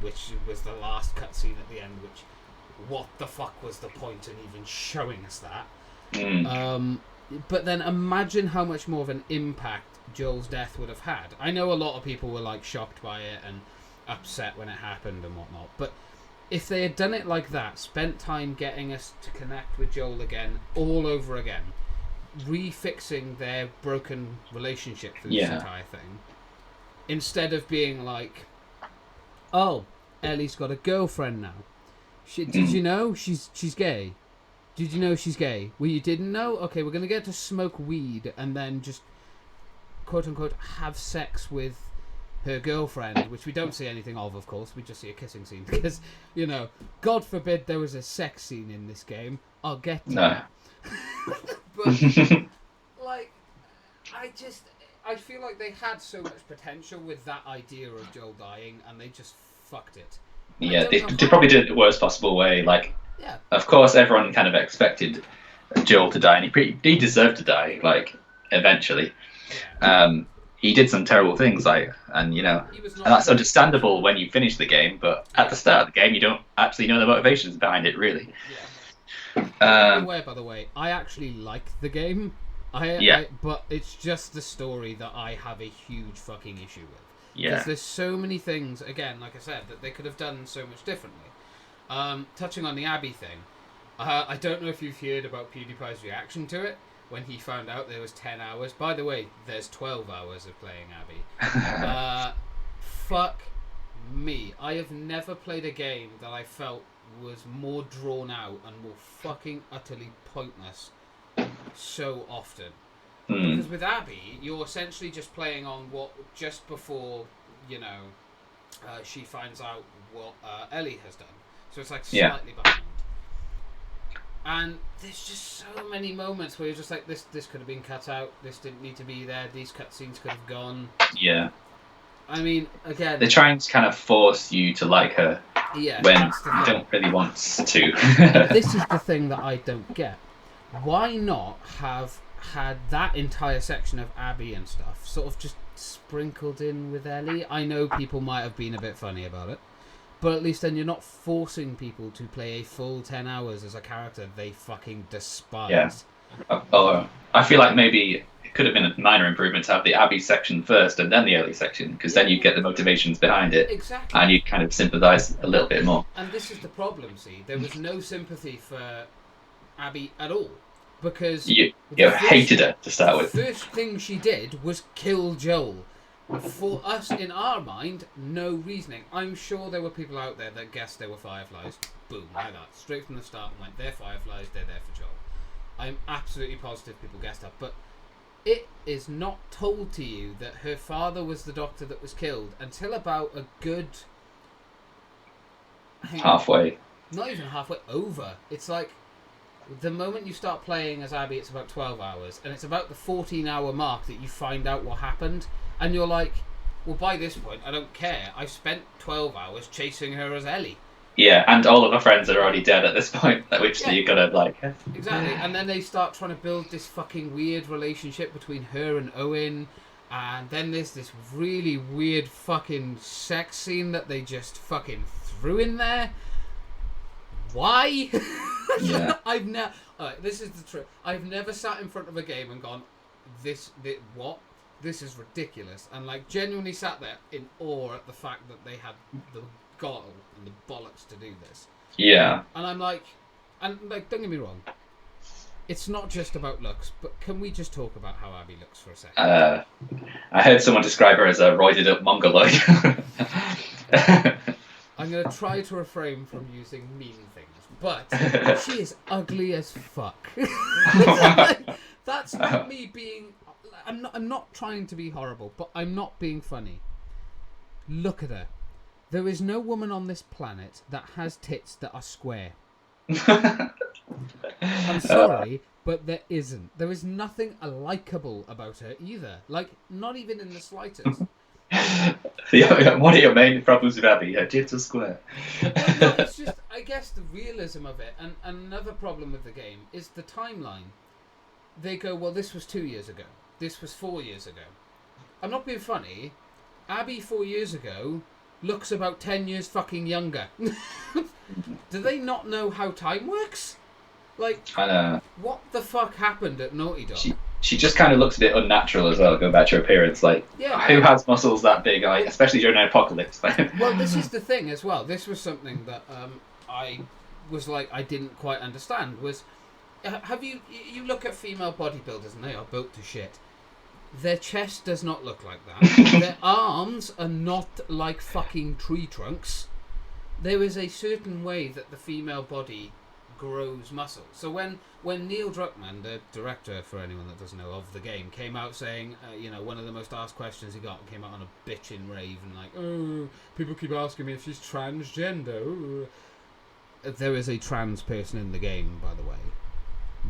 which was the last cutscene at the end, which, what the fuck was the point in even showing us that? But then imagine how much more of an impact Joel's death would have had. I know a lot of people were like shocked by it and upset when it happened and whatnot, but if they had done it like that, spent time getting us to connect with Joel again, all over again, refixing their broken relationship through Yeah. this entire thing, instead of being like, oh, Ellie's got a girlfriend now. Did you know she's gay? Did you know she's gay? Well, you didn't know? Okay, we're going to get to smoke weed and then just, quote-unquote, have sex with her girlfriend, which we don't see anything of course. We just see a kissing scene. Because, you know, God forbid there was a sex scene in this game. I'll get to No. But, like, I feel like they had so much potential with that idea of Joel dying, and they just fucked it. Yeah, they probably did it the worst possible way. Like, Yeah. of course, everyone kind of expected Joel to die, and he deserved to die. Like, eventually, he did some terrible things. Like, and you know, and that's understandable when you finish the game. But at the start of the game, you don't actually know the motivations behind it, really. Yeah. By the way, I actually like the game. But it's just the story that I have a huge fucking issue with. Yeah. Because there's so many things, again, like I said, that they could have done so much differently. Touching on the Abby thing, I don't know if you've heard about PewDiePie's reaction to it when he found out there was 10 hours. By the way, there's 12 hours of playing Abby. Fuck me. I have never played a game that I felt was more drawn out and more fucking utterly pointless so often. Because with Abby, you're essentially just playing on what just before, you know, she finds out what Ellie has done. So it's like slightly behind. And there's just so many moments where you're just like, this could have been cut out. This didn't need to be there. These cutscenes could have gone. Yeah. I mean, again, they're trying to kind of force you to like her when you don't really want to. This is the thing that I don't get. Why not have had that entire section of Abby and stuff sort of just sprinkled in with Ellie? I know people might have been a bit funny about it, but at least then you're not forcing people to play a full 10 hours as a character they fucking despise. Yeah. I feel like maybe it could have been a minor improvement to have the Abby section first and then the Ellie section, because then you get the motivations behind it. Exactly. And you kind of sympathise a little bit more. And this is the problem, see. There was no sympathy for Abby at all. Because you hated her to start with. The first thing she did was kill Joel. For us, in our mind, no reasoning. I'm sure there were people out there that guessed they were Fireflies. Boom, like that. Straight from the start and went, they're Fireflies, they're there for Joel. I'm absolutely positive people guessed that. But it is not told to you that her father was the doctor that was killed until about a good... halfway. Not even halfway over. It's like... the moment you start playing as Abby, it's about 12 hours, and it's about the 14-hour mark that you find out what happened, and you're like, well, by this point, I don't care. I've spent 12 hours chasing her as Ellie. Yeah, and all of her friends are already dead at this point, which you're gonna like. Exactly, and then they start trying to build this fucking weird relationship between her and Owen, and then there's this really weird fucking sex scene that they just fucking threw in there. Why? Yeah. This is the truth. I've never sat in front of a game and gone, what? This is ridiculous. And like genuinely sat there in awe at the fact that they had the gall and the bollocks to do this. Yeah. And I'm like, don't get me wrong. It's not just about looks, but can we just talk about how Abby looks for a second? I heard someone describe her as a roided up mongoloid. I'm going to try to refrain from using mean things, but she is ugly as fuck. That's not me being... I'm not trying to be horrible, but I'm not being funny. Look at her. There is no woman on this planet that has tits that are square. I'm sorry, but there isn't. There is nothing likable about her either. Like, not even in the slightest. One of your main problems with Abby, her tits are square. No, it's just, I guess, the realism of it. And another problem with the game is the timeline. They go, well, this was 2 years ago. This was 4 years ago. I'm not being funny. Abby 4 years ago looks about 10 years fucking younger. Do they not know how time works? Like, I know. What the fuck happened at Naughty Dog? She just kind of looks a bit unnatural as well, going back to her appearance. Like, who has muscles that big, like, especially during an apocalypse? Well, this is the thing as well. This was something that I was like, I didn't quite understand. Was have you look at female bodybuilders and they are built to shit. Their chest does not look like that. Their arms are not like fucking tree trunks. There is a certain way that the female body grows muscle. So when Neil Druckmann, the director, for anyone that doesn't know, of the game, came out saying, one of the most asked questions he got, came out on a bitchin' rave and like, oh, people keep asking me if she's transgender. There is a trans person in the game, by the way.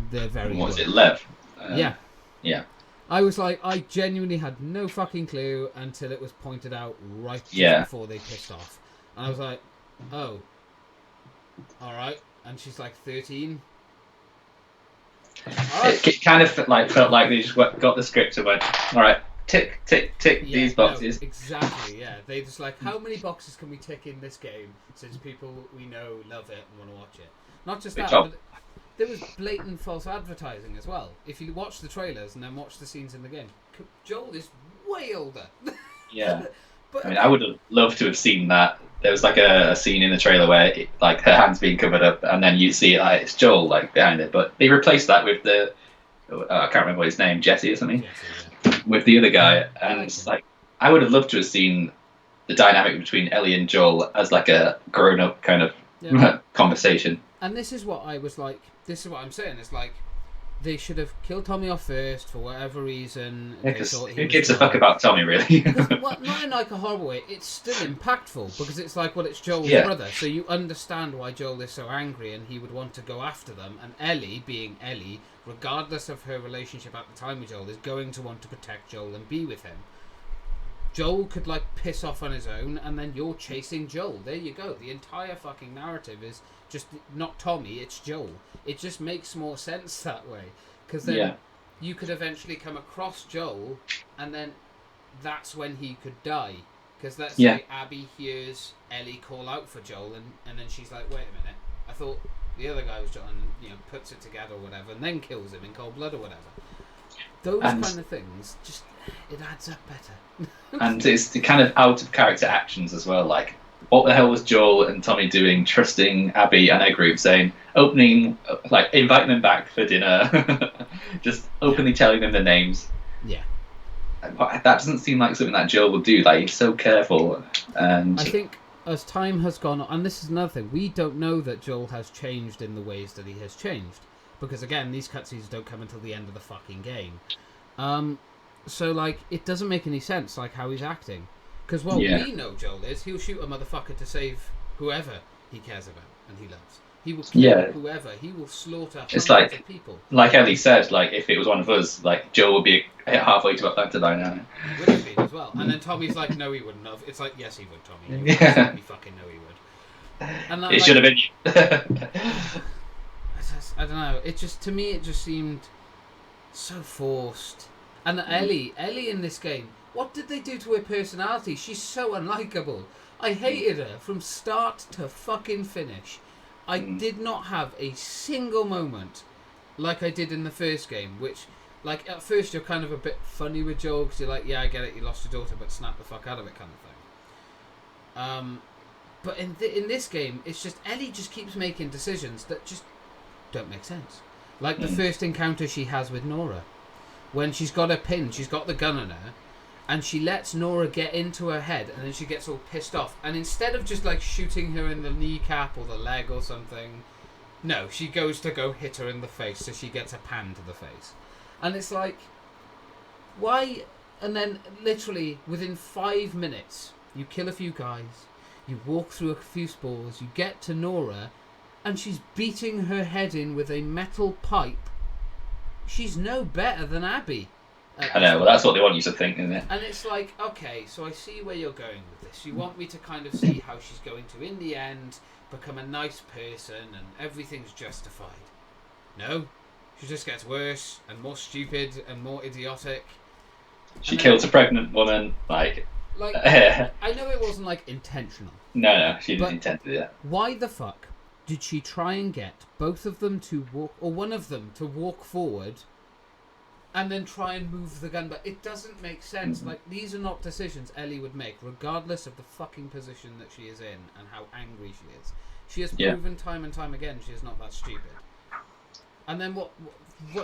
They're very. Was it Lev? Yeah. Yeah. I was like, I genuinely had no fucking clue until it was pointed out right before they pissed off. And I was like, oh, alright. And she's like 13. Right. It kind of felt like they just got the script and went, alright, tick, tick, tick these boxes. No, exactly, yeah. They just like, how many boxes can we tick in this game since people we know love it and want to watch it? Not just that, but there was blatant false advertising as well. If you watch the trailers and then watch the scenes in the game, Joel is way older. Yeah. But, I mean, I would have loved to have seen that. There was like a scene in the trailer where like her hand's being covered up, and then you see it's Joel like behind it. But they replaced that with the I can't remember what his name, Jesse or something, with the other guy. And it's like I would have loved to have seen the dynamic between Ellie and Joel as like a grown-up kind of conversation. And this is what I was like. This is what I'm saying. It's like they should have killed Tommy off first for whatever reason. Yeah, because who gives a fuck about Tommy, really? Well, not in like a horrible way. It's still impactful because it's like, well, it's Joel's brother, so you understand why Joel is so angry and he would want to go after them. And Ellie, being Ellie, regardless of her relationship at the time with Joel, is going to want to protect Joel and be with him. Joel could like piss off on his own, and then you're chasing Joel. There you go. The entire fucking narrative is just not Tommy, it's Joel. It just makes more sense that way, because then you could eventually come across Joel, and then that's when he could die. Because let's say Abby hears Ellie call out for Joel, and then she's like, wait a minute, I thought the other guy was Joel, and puts it together or whatever, and then kills him in cold blood or whatever. Those kind of things, just it adds up better. And it's the kind of out of character actions as well, like what the hell was Joel and Tommy doing, trusting Abby and her group, saying, opening, like, inviting them back for dinner, just openly telling them their names. Yeah. That doesn't seem like something that Joel would do. Like, he's so careful. And I think as time has gone on, and this is another thing, we don't know that Joel has changed in the ways that he has changed. Because, again, these cutscenes don't come until the end of the fucking game. So, like, it doesn't make any sense, like, how he's acting. Because what we know Joel is, he'll shoot a motherfucker to save whoever he cares about and he loves. He will kill whoever. He will slaughter hundreds of people. Like Ellie said, like, if it was one of us, like, Joel would be halfway to Atlanta by now. He would have been as well. And then Tommy's like, no, he wouldn't have. It's like, yes, he would, Tommy. You absolutely fucking know he would. And that, it should have been you. I don't know. It just, to me, it just seemed so forced. And Ellie in this game, what did they do to her personality? She's so unlikable. I hated her from start to fucking finish. I did not have a single moment like I did in the first game, which, like, at first you're kind of a bit funny with Joel because you're like, yeah, I get it, you lost your daughter, but snap the fuck out of it kind of thing. But in this game, it's just Ellie just keeps making decisions that just don't make sense. Like the first encounter she has with Nora. When she's got her pin, she's got the gun on her, and she lets Nora get into her head, and then she gets all pissed off. And instead of just like shooting her in the kneecap or the leg or something, no, she goes to go hit her in the face, so she gets a pan to the face. And it's like, why? And then literally within 5 minutes, you kill a few guys, you walk through a few spores, you get to Nora, and she's beating her head in with a metal pipe. She's no better than Abby. I know, well, that's what they want you to think, isn't it? And it's like, okay, so I see where you're going with this. You want me to kind of see how she's going to, in the end, become a nice person and everything's justified. No, she just gets worse and more stupid and more idiotic. She kills a pregnant woman, like I know it wasn't, like, intentional. No, she didn't intend to do that. Why the fuck did she try and get both of them to walk, or one of them to walk forward, and then try and move the gun? But it doesn't make sense. Like, these are not decisions Ellie would make, regardless of the fucking position that she is in and how angry she is. She has proven time and time again she is not that stupid. And then what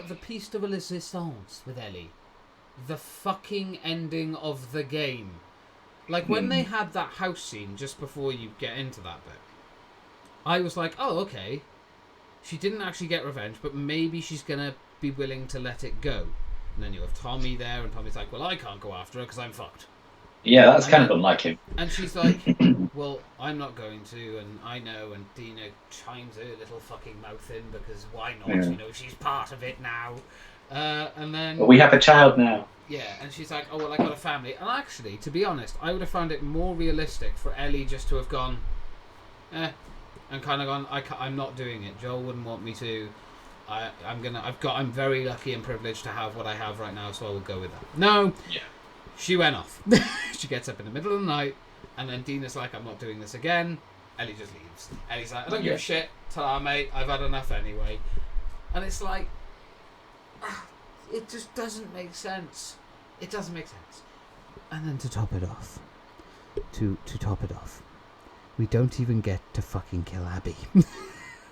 the piece de resistance with Ellie? The fucking ending of the game. Like, when they had that house scene just before you get into that bit, I was like, oh, okay. She didn't actually get revenge, but maybe she's going to be willing to let it go. And then you have Tommy there, and Tommy's like, well, I can't go after her because I'm fucked. Yeah, that's kind of unlike him. And she's like, well, I'm not going to, and I know, and Dina chimes her little fucking mouth in because why not? Yeah. You know, she's part of it now. And then... Well, we have a child now. Yeah, and she's like, oh, well, I got a family. And actually, to be honest, I would have found it more realistic for Ellie just to have gone, and kind of gone, I'm not doing it. Joel wouldn't want me to. I'm very lucky and privileged to have what I have right now, so I will go with that. No. Yeah. She went off. She gets up in the middle of the night, and then Dina's like, I'm not doing this again. Ellie just leaves. Ellie's like, I don't give a shit. Ta-ra, mate. I've had enough anyway. And it's like, it just doesn't make sense. It doesn't make sense. And then to top it off, we don't even get to fucking kill Abby.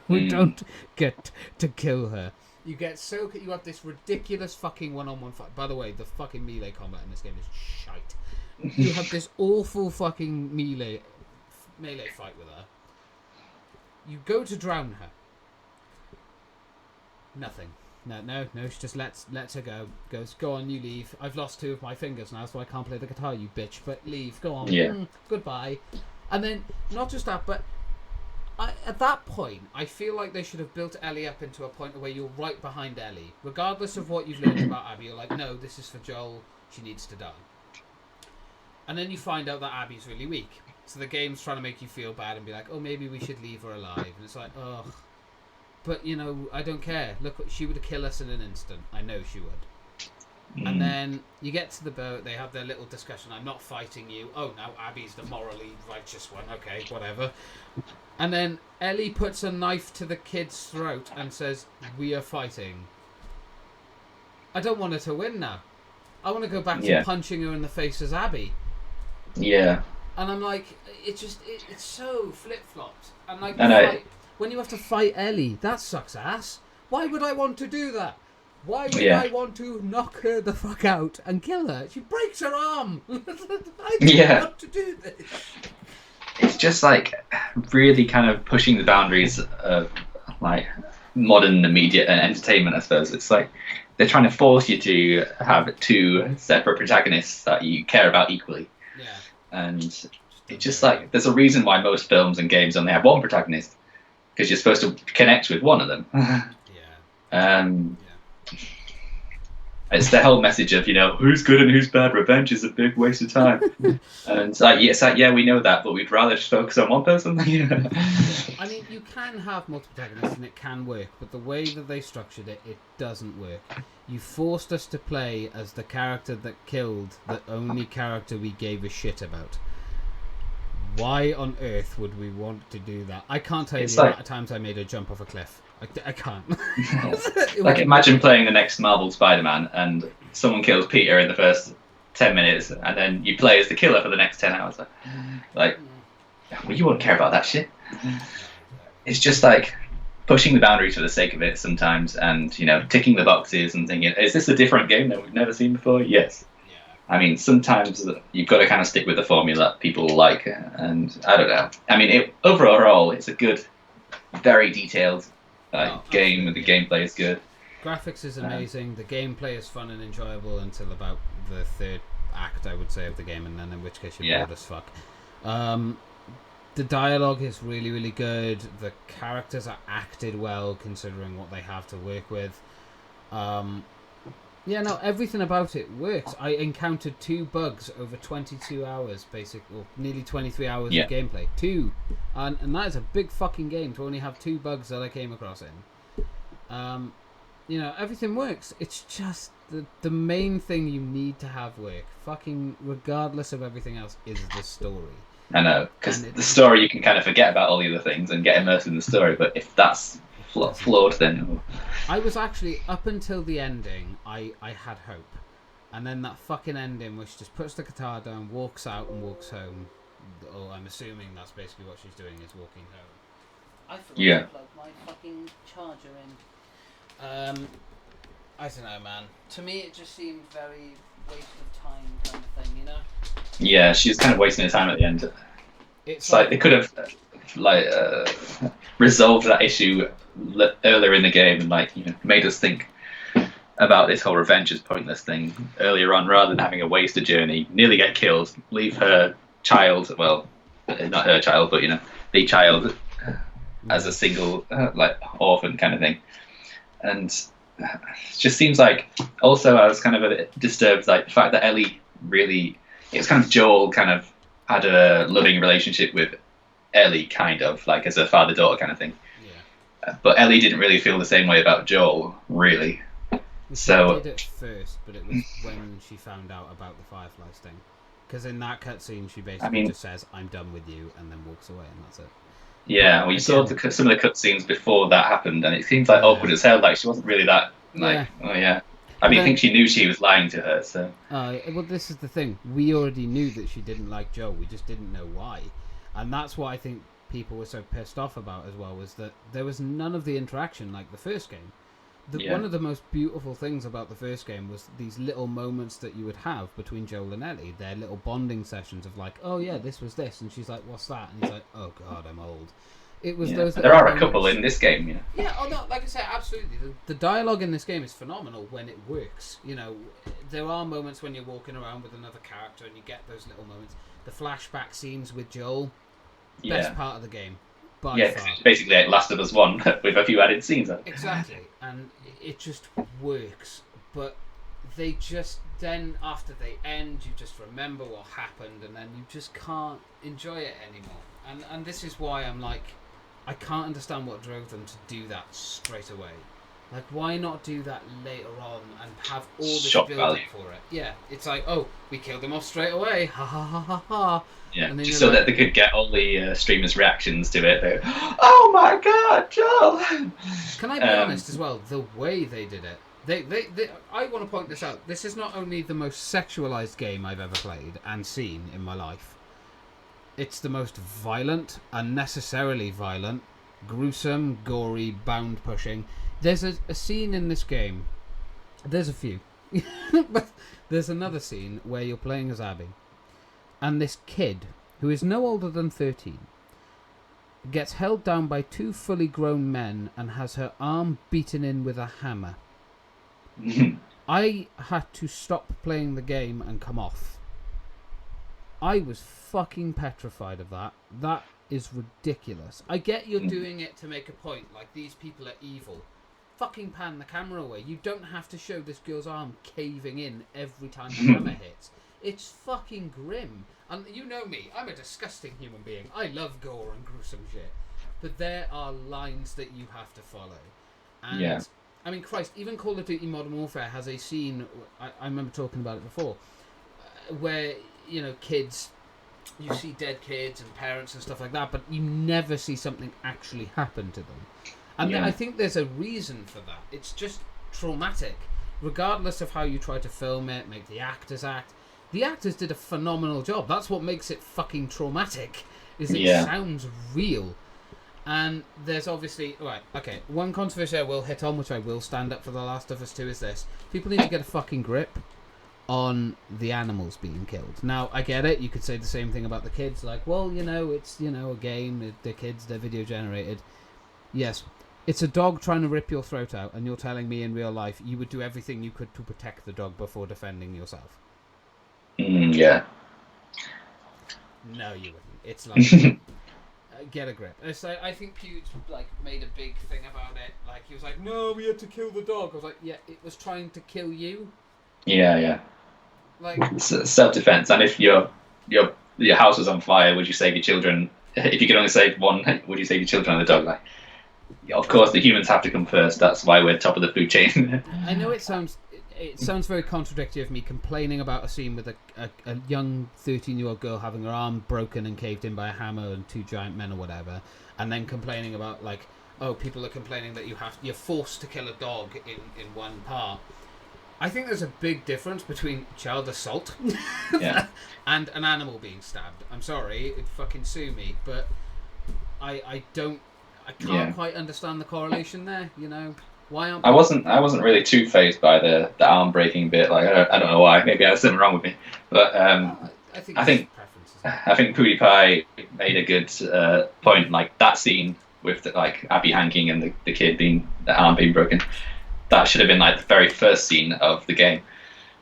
We don't get to kill her. You have this ridiculous fucking one-on-one fight. By the way, the fucking melee combat in this game is shite. You have this awful fucking melee fight with her. You go to drown her. Nothing. No. She just lets her go. Goes, go on, you leave. I've lost 2 of my fingers now, so I can't play the guitar, you bitch. But leave. Go on. Yeah. Goodbye. And then, not just that, but at that point, I feel like they should have built Ellie up into a point where you're right behind Ellie. Regardless of what you've learned about Abby, you're like, no, this is for Joel. She needs to die. And then you find out that Abby's really weak. So the game's trying to make you feel bad and be like, oh, maybe we should leave her alive. And it's like, ugh. But, you know, I don't care. Look, she would kill us in an instant. I know she would. And then you get to the boat. They have their little discussion. I'm not fighting you. Oh, now Abby's the morally righteous one. Okay, whatever. And then Ellie puts a knife to the kid's throat and says, we are fighting. I don't want her to win now. I want to go back to punching her in the face as Abby. Yeah. And I'm like, it's so flip-flopped. And like, when you have to fight Ellie, that sucks ass. Why would I want to do that? Why would I want to knock her the fuck out and kill her? She breaks her arm. I don't want to do this. It's just like really kind of pushing the boundaries of like modern media and entertainment, I suppose. It's like they're trying to force you to have 2 separate protagonists that you care about equally. Yeah. And it's just like there's a reason why most films and games only have 1 protagonist, because you're supposed to connect with one of them. It's the whole message of, you know, who's good and who's bad. Revenge is a big waste of time. And it's like, we know that, but we'd rather just focus on one person. I mean, you can have multiple protagonists and it can work, but the way that they structured it, it doesn't work. You forced us to play as the character that killed the only character we gave a shit about. Why on earth would we want to do that? I can't tell you the amount of times I made her jump off a cliff. I can't. Like, imagine playing the next Marvel Spider-Man and someone kills Peter in the first 10 minutes and then you play as the killer for the next 10 hours. Like, well, you won't care about that shit. It's just like pushing the boundaries for the sake of it sometimes, and, you know, ticking the boxes and thinking, is this a different game that we've never seen before? Yes. I mean, sometimes you've got to kind of stick with the formula people like, and I don't know. I mean, overall, it's a good, very detailed game, and the gameplay is good. Graphics is amazing. The gameplay is fun and enjoyable until about the 3rd act, I would say, of the game, and then in which case you're bored as fuck. The dialogue is really, really good. The characters are acted well, considering what they have to work with. Everything about it works. I encountered 2 bugs over 22 hours, basically, or nearly 23 hours of gameplay. 2. And that is a big fucking game to only have 2 bugs that I came across in. Everything works. It's just the main thing you need to have work, fucking regardless of everything else, is the story. I know, because the story, you can kind of forget about all the other things and get immersed in the story, but if that's flawed, then... I was actually, up until the ending, I had hope. And then that fucking ending where she just puts the guitar down, walks out and walks home. Oh, I'm assuming that's basically what she's doing, is walking home. I forgot to plug my fucking charger in. I don't know, man. To me, it just seemed very waste of time kind of thing, you know? Yeah, she was kind of wasting her time at the end. It's like they could have resolved that issue earlier in the game and made us think about this whole revenge is pointless thing earlier on, rather than having a wasted journey, nearly get killed, leave her child, well, not her child, but the child as a single orphan kind of thing. And it just seems like, also I was kind of a bit disturbed the fact that Ellie really, it was kind of Joel kind of had a loving relationship with Ellie, kind of as a father-daughter kind of thing. Yeah. But Ellie didn't really feel the same way about Joel, really. She did at first, but it was when she found out about the Fireflies thing. Because in that cutscene, she basically just says, "I'm done with you," and then walks away, and that's it. Yeah, we saw some of the cutscenes before that happened, and it seems awkward as hell. She wasn't really that oh yeah. I think she knew she was lying to her. So. Well, this is the thing. We already knew that she didn't like Joe. We just didn't know why, and that's what I think people were so pissed off about as well. Was that there was none of the interaction like the first game. One of the most beautiful things about the first game was these little moments that you would have between Joel and Ellie. Their little bonding sessions of oh yeah, this was this, and she's like, what's that? And he's like, oh god, I'm old. It was those. There are a couple in this game, Yeah, oh no, like I said, absolutely. The dialogue in this game is phenomenal when it works. There are moments when you're walking around with another character and you get those little moments. The flashback scenes with Joel, best part of the game. Yeah, because it's basically like Last of Us 1 with a few added scenes. Exactly, and it just works. But they just then, after they end, you just remember what happened, and then you just can't enjoy it anymore. And this is why I'm I can't understand what drove them to do that straight away. Why not do that later on and have all this shock build-up value for it? Yeah, it's we killed them off straight away. Ha ha ha ha ha. Yeah, just so that they could get all the streamers' reactions to it. They're, oh my god, Joel! Can I be honest as well? The way they did it. They I want to point this out. This is not only the most sexualized game I've ever played and seen in my life. It's the most violent, unnecessarily violent, gruesome, gory, bound-pushing. There's a scene in this game. There's a few. But there's another scene where you're playing as Abby. And this kid, who is no older than 13, gets held down by two fully grown men and has her arm beaten in with a hammer. I had to stop playing the game and come off. I was fucking petrified of that. That is ridiculous. I get you're doing it to make a point, these people are evil. Fucking pan the camera away. You don't have to show this girl's arm caving in every time the hammer hits. It's fucking grim. And you know me, I'm a disgusting human being. I love gore and gruesome shit. But there are lines that you have to follow. And I mean, Christ, even Call of Duty Modern Warfare has a scene, I remember talking about it before, where, kids, you see dead kids and parents and stuff like that, but you never see something actually happen to them. And I think there's a reason for that. It's just traumatic. Regardless of how you try to film it, make the actors act, the actors did a phenomenal job. That's what makes it fucking traumatic, is it sounds real. And there's obviously... Right, okay, one controversy I will hit on, which I will stand up for The Last of Us 2, is this. People need to get a fucking grip on the animals being killed. Now, I get it. You could say the same thing about the kids. Well, it's, a game. The kids, they're video generated. Yes, it's a dog trying to rip your throat out, and you're telling me in real life you would do everything you could to protect the dog before defending yourself. Yeah. No, you wouldn't. It's get a grip. It's I think Pewds made a big thing about it. He was like, no, we had to kill the dog. I was like, yeah, it was trying to kill you. Yeah. Self-defense. And if your house was on fire, would you save your children? If you could only save one, would you save your children and the dog? Of course, the humans have to come first. That's why we're top of the food chain. I know it sounds very contradictory of me complaining about a scene with a young 13-year-old girl having her arm broken and caved in by a hammer and two giant men or whatever, and then complaining about people are complaining that you're forced to kill a dog in one part. I think there's a big difference between child assault and an animal being stabbed. I'm sorry, it'd fucking sue me, but I can't quite understand the correlation there, Why aren't I wasn't really too phased by the arm breaking bit. Like I don't know why. Maybe I had something wrong with me. But I think I it's think preferences. I think PewDiePie made a good point. Like that scene with like Abby hanging and the kid being the arm being broken. That should have been like the very first scene of the game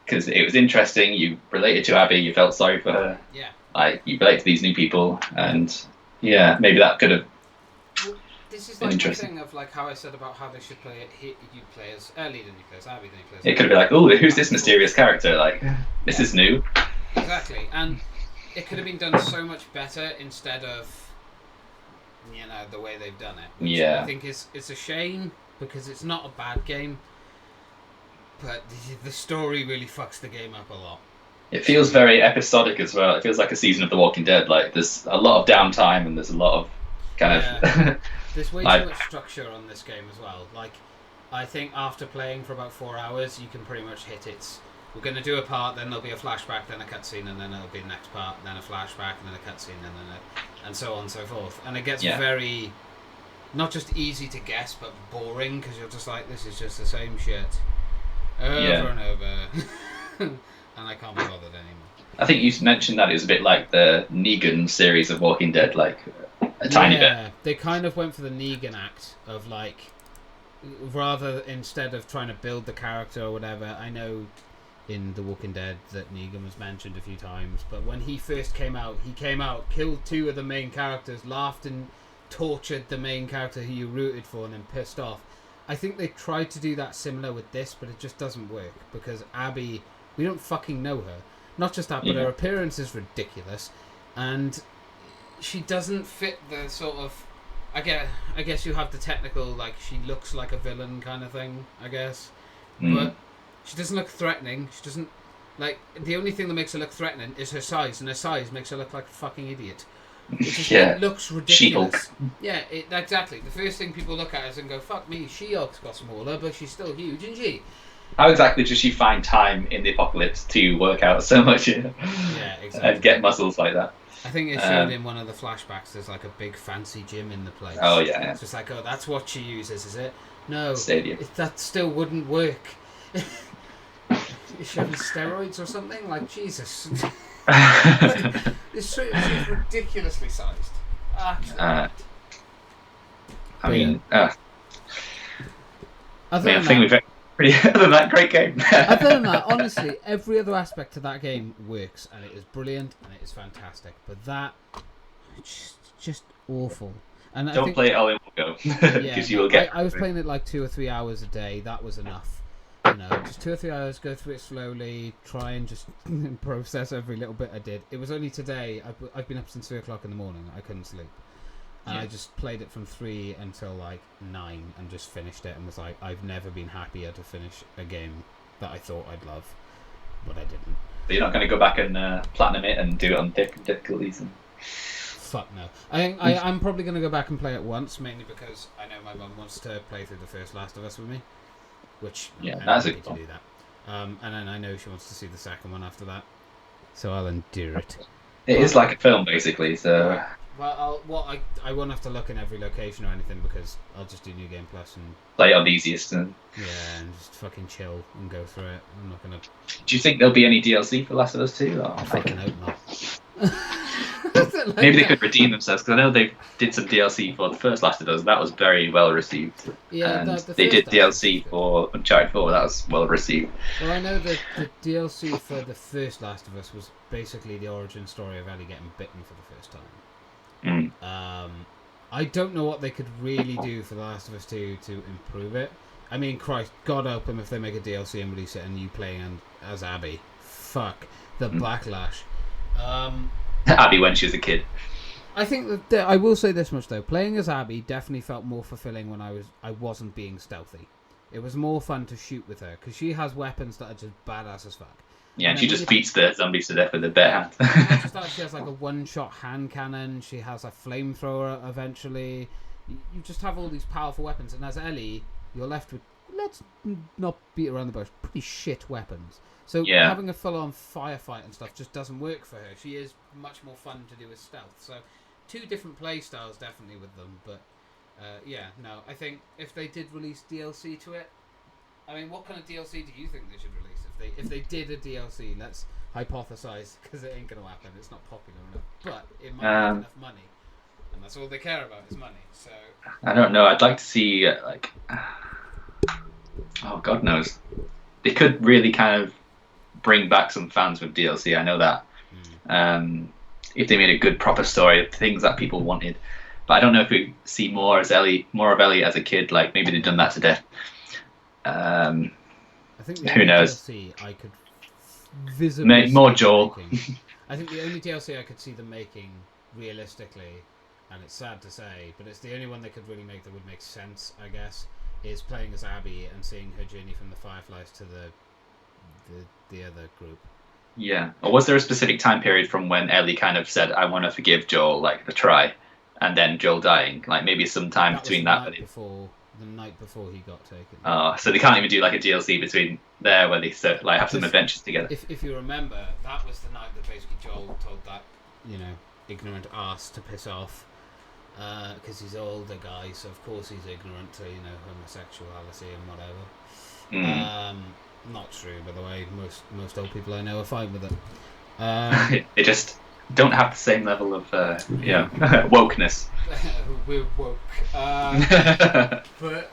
because it was interesting. You related to Abby. You felt sorry for her. Yeah. Like you relate to these new people, and yeah, maybe that could have. Well, this is like the thing of like how I said about how they should play it. You play as Ellie, then you play as Abby, then you play as. It could have been like, oh, who's this mysterious character? Like, this is new. Exactly, and it could have been done so much better instead of, the way they've done it. Which Yeah. I think it's a shame because it's not a bad game, but the story really fucks the game up a lot. It feels very episodic as well. It feels like a season of The Walking Dead. Like there's a lot of downtime and there's a lot of kind of. There's way too much structure on this game as well. Like, I think after playing for about 4 hours, you can pretty much hit it. We're going to do a part, then there'll be a flashback, then a cutscene, and then it'll be the next part, then a flashback, and then a cutscene, and so on and so forth. And it gets very, not just easy to guess, but boring, because you're just like, this is just the same shit over and over. And I can't be bothered anymore. I think you mentioned that it was a bit like the Negan series of Walking Dead, like a tiny bit. Yeah, they kind of went for the Negan act of like, instead of trying to build the character or whatever. I know in The Walking Dead that Negan was mentioned a few times, but when he first came out, killed 2 of the main characters, laughed and tortured the main character who you rooted for, and then pissed off. I think they tried to do that similar with this, but it just doesn't work because Abby, we don't fucking know her. Not just that, but her appearance is ridiculous, and she doesn't fit the sort of. I guess you have the technical, like, she looks like a villain kind of thing, I guess. But she doesn't look threatening. She doesn't, like, the only thing that makes her look threatening is her size, and her size makes her look like a fucking idiot. It looks ridiculous. She-Hulk. Yeah, exactly. The first thing people look at is and go, fuck me, She-Hulk's got smaller, but she's still huge, isn't she? How exactly does she find time in the apocalypse to work out so much Yeah, exactly. and get muscles like that? I think it showed in one of the flashbacks there's like a big fancy gym in the place. Oh, yeah. It's just like, oh, that's what she uses, is it? No. Stadium. That still wouldn't work. Is she having steroids or something? Like, Jesus. She's ridiculously sized. I mean, other than that, great game. Other than that, honestly, every other aspect to that game works, and it is brilliant, and it is fantastic. But that, just awful. And Don't play it all in one go, because you will get. I was playing it like 2 or 3 hours a day. That was enough. Just 2 or 3 hours, go through it slowly, try and just process every little bit I did. It was only today. I've been up since 3 o'clock in the morning. I couldn't sleep. And I just played it from 3 until like 9 and just finished it and was like, I've never been happier to finish a game that I thought I'd love, but I didn't. But you're not going to go back and platinum it and do it on different difficulties? Fuck no. I'm probably going to go back and play it once, mainly because I know my mum wants to play through the first Last of Us with me, which I'm that's happy to do that. And then I know she wants to see the second one after that, so I'll endure it. It is like a film, basically, so... Well, I won't have to look in every location or anything because I'll just do New Game Plus and play on the easiest. And just fucking chill and go through it. I'm not gonna. Do you think there'll be any DLC for Last of Us 2? I fucking hope not. Maybe they could redeem themselves because I know they did some DLC for the first Last of Us. That was very well received. Yeah, and they did DLC for Uncharted 4. That was well received. Well, I know that the DLC for the first Last of Us was basically the origin story of Ellie getting bitten for the first time. I don't know what they could really do for The Last of Us 2 to improve it. I mean, Christ, God help them if they make a DLC and release it and you playing as Abby. Fuck the backlash. Abby when she was a kid. I think that I will say this much though: playing as Abby definitely felt more fulfilling when I wasn't being stealthy. It was more fun to shoot with her because she has weapons that are just badass as fuck. Yeah, and she just beats the zombies to death with a bare hand. Just that she has like a one-shot hand cannon. She has a flamethrower eventually. You just have all these powerful weapons, and as Ellie, you're left with, let's not beat around the bush, pretty shit weapons. So having a full-on firefight and stuff just doesn't work for her. She is much more fun to do with stealth. So 2 different play styles definitely with them, but Yeah, no, I think if they did release DLC to it, I mean, what kind of DLC do you think they should release? If they did a DLC, let's hypothesize, because it ain't going to happen. It's not popular enough, but it might make enough money, and that's all they care about is money. So I don't know. I'd like to see oh God knows, they could really kind of bring back some fans with DLC. I know that. If they made a good proper story of things that people wanted, but I don't know if we see more of Ellie as a kid. Like maybe they've done that to death. I think the Who only knows? DLC I could visibly More see Joel. I think the only DLC I could see them making realistically, and it's sad to say, but it's the only one they could really make that would make sense, I guess, is playing as Abby and seeing her journey from the Fireflies to the other group. Yeah. Or was there a specific time period from when Ellie kind of said, "I want to forgive Joel," like a try, and then Joel dying? Like maybe some time between that. The night before he got taken. So they can't even do like a DLC between there where they like have some adventures together. If you remember, that was the night that basically Joel told that ignorant ass to piss off, because he's an older guy, so of course he's ignorant to homosexuality and whatever. Not true, by the way. Most old people I know are fine with it. They just don't have the same level of wokeness. We're woke. But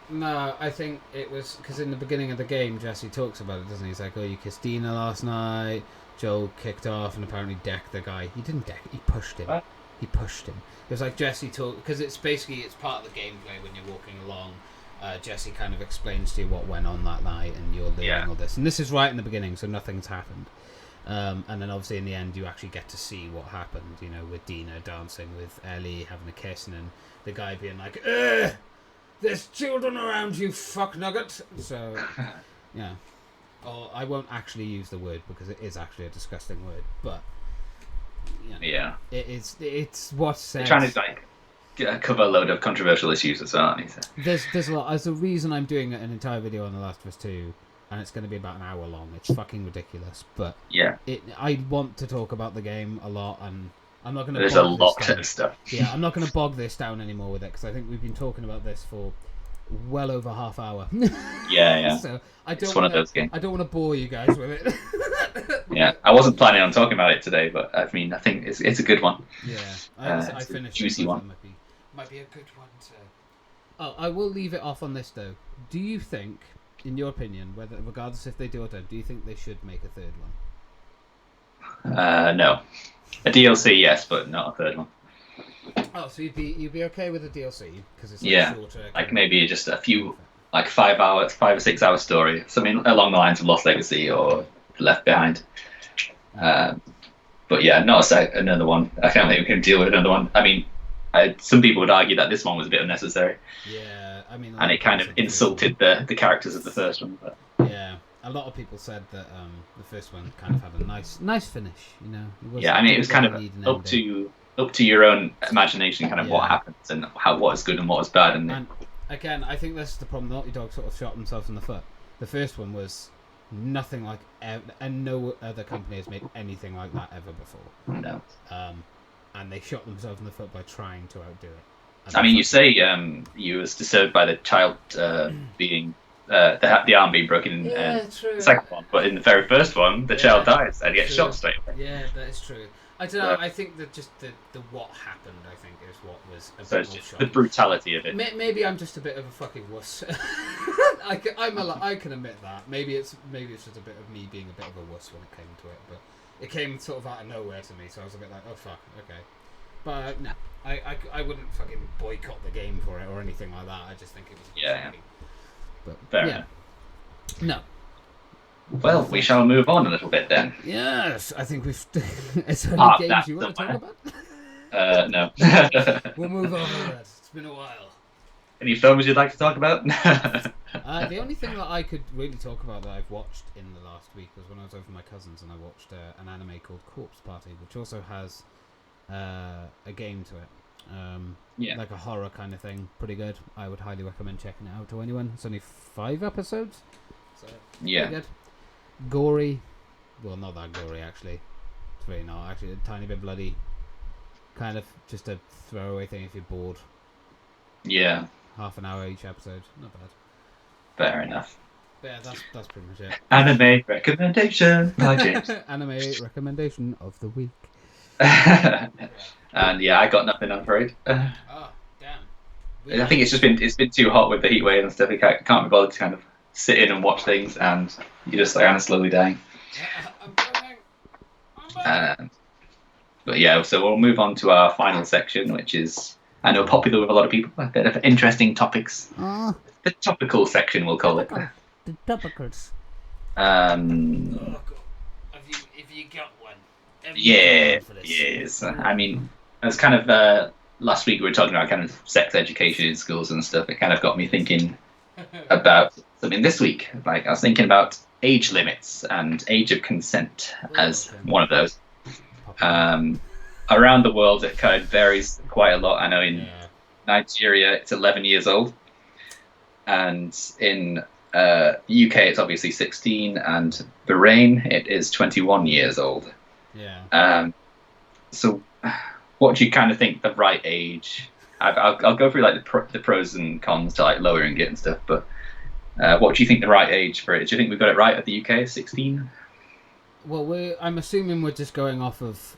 no, I think it was because in the beginning of the game, Jesse talks about it, doesn't he? He's like, "Oh, you kissed Dina last night." Joel kicked off and apparently decked the guy. He didn't deck. He pushed him. What? He pushed him. It was like Jesse talk because it's part of the gameplay when you're walking along. Jesse kind of explains to you what went on that night, and you're learning all this. And this is right in the beginning, so nothing's happened. And then obviously in the end you actually get to see what happened, with Dina dancing with Ellie, having a kiss, and then the guy being like, "There's children around, you fuck nugget." So, yeah. Or I won't actually use the word because it is actually a disgusting word, but it's what's said. They're trying to cover a load of controversial issues as well. There's a lot. There's a reason I'm doing an entire video on The Last of Us 2. And it's going to be about an hour long. It's fucking ridiculous, but I want to talk about the game a lot, and I'm not going to. There's a lot of stuff. Yeah, I'm not going to bog this down anymore with it because I think we've been talking about this for well over half hour. Yeah. So It's one of those games. I don't want to bore you guys with it. Yeah, I wasn't planning on talking about it today, but I mean, I think it's a good one. Yeah, I finished. Juicy one. Might be a good one to. Oh, I will leave it off on this though. Do you think? In your opinion, regardless if they do or don't, do you think they should make a third one? No. A DLC, yes, but not a third one. Oh, so you'd be okay with a DLC because it's shorter. Like maybe just a few, like 5 or 6 hour story. Something along the lines of Lost Legacy or Left Behind. But yeah, not another one. I can't think we can deal with another one. I mean, some people would argue that this one was a bit unnecessary. Yeah. I mean, and it kind of insulted the characters of the first one. But. Yeah, a lot of people said that the first one kind of had a nice finish. It was kind of up to your own imagination, kind of what happens and what is good and what is bad. And again, I think that's the problem. Naughty Dog sort of shot themselves in the foot. The first one was nothing like, and no other company has made anything like that ever before. No. And they shot themselves in the foot by trying to outdo it. I mean, you say you was disturbed by the child being the arm being broken in true. The second one, but in the very first one, the child dies and gets shot straight away. Yeah, that is true. I don't know. I think that just the what happened, I think, is what was a bit more shocking. The brutality of it. Maybe I'm just a bit of a fucking wuss. I can admit that. Maybe it's just a bit of me being a bit of a wuss when it came to it, but it came sort of out of nowhere to me, so I was a bit like, oh fuck, okay. But no, I wouldn't fucking boycott the game for it or anything like that. I just think it was shocking. But fair enough. No. Well, we shall move on a little bit then. Yes, I think we've. Is there any games you want to talk about? No. We'll move on with that. It's been a while. Any films you'd like to talk about? The only thing that I could really talk about that I've watched in the last week was when I was over with my cousins and I watched an anime called Corpse Party, which also has a game to it. Like a horror kind of thing. Pretty good. I would highly recommend checking it out to anyone. It's only 5 episodes. So pretty good. Gory. Well, not that gory actually. It's really not. Actually, a tiny bit bloody. Kind of just a throwaway thing if you're bored. Yeah, Half an hour each episode. Not bad. fair enough. But yeah, that's pretty much it. Anime recommendation by James. Anime recommendation of the week. And yeah, I got nothing, I'm afraid. Oh, damn. I think it's been too hot with the heat wave and stuff. You can't be bothered to kind of sit in and watch things, and you're just like kind of slowly dying. I'm burning. But yeah, so we'll move on to our final section, which is, I know, popular with a lot of people. A bit of interesting topics. The topical section, we'll call it. The topicals. Have you got one? Yes. I mean, as kind of last week we were talking about kind of sex education in schools and stuff. It kind of got me thinking about something this week. Like I was thinking about age limits and age of consent as one of those. Around the world, it kind of varies quite a lot. I know in Nigeria, it's 11 years old, and in UK, it's obviously 16, and Bahrain, it is 21 years old. Yeah. So, what do you kind of think the right age? I'll go through like the pros and cons to like lowering it and stuff. But what do you think the right age for it? Do you think we've got it right at the UK, 16? Well, I'm assuming we're just going off of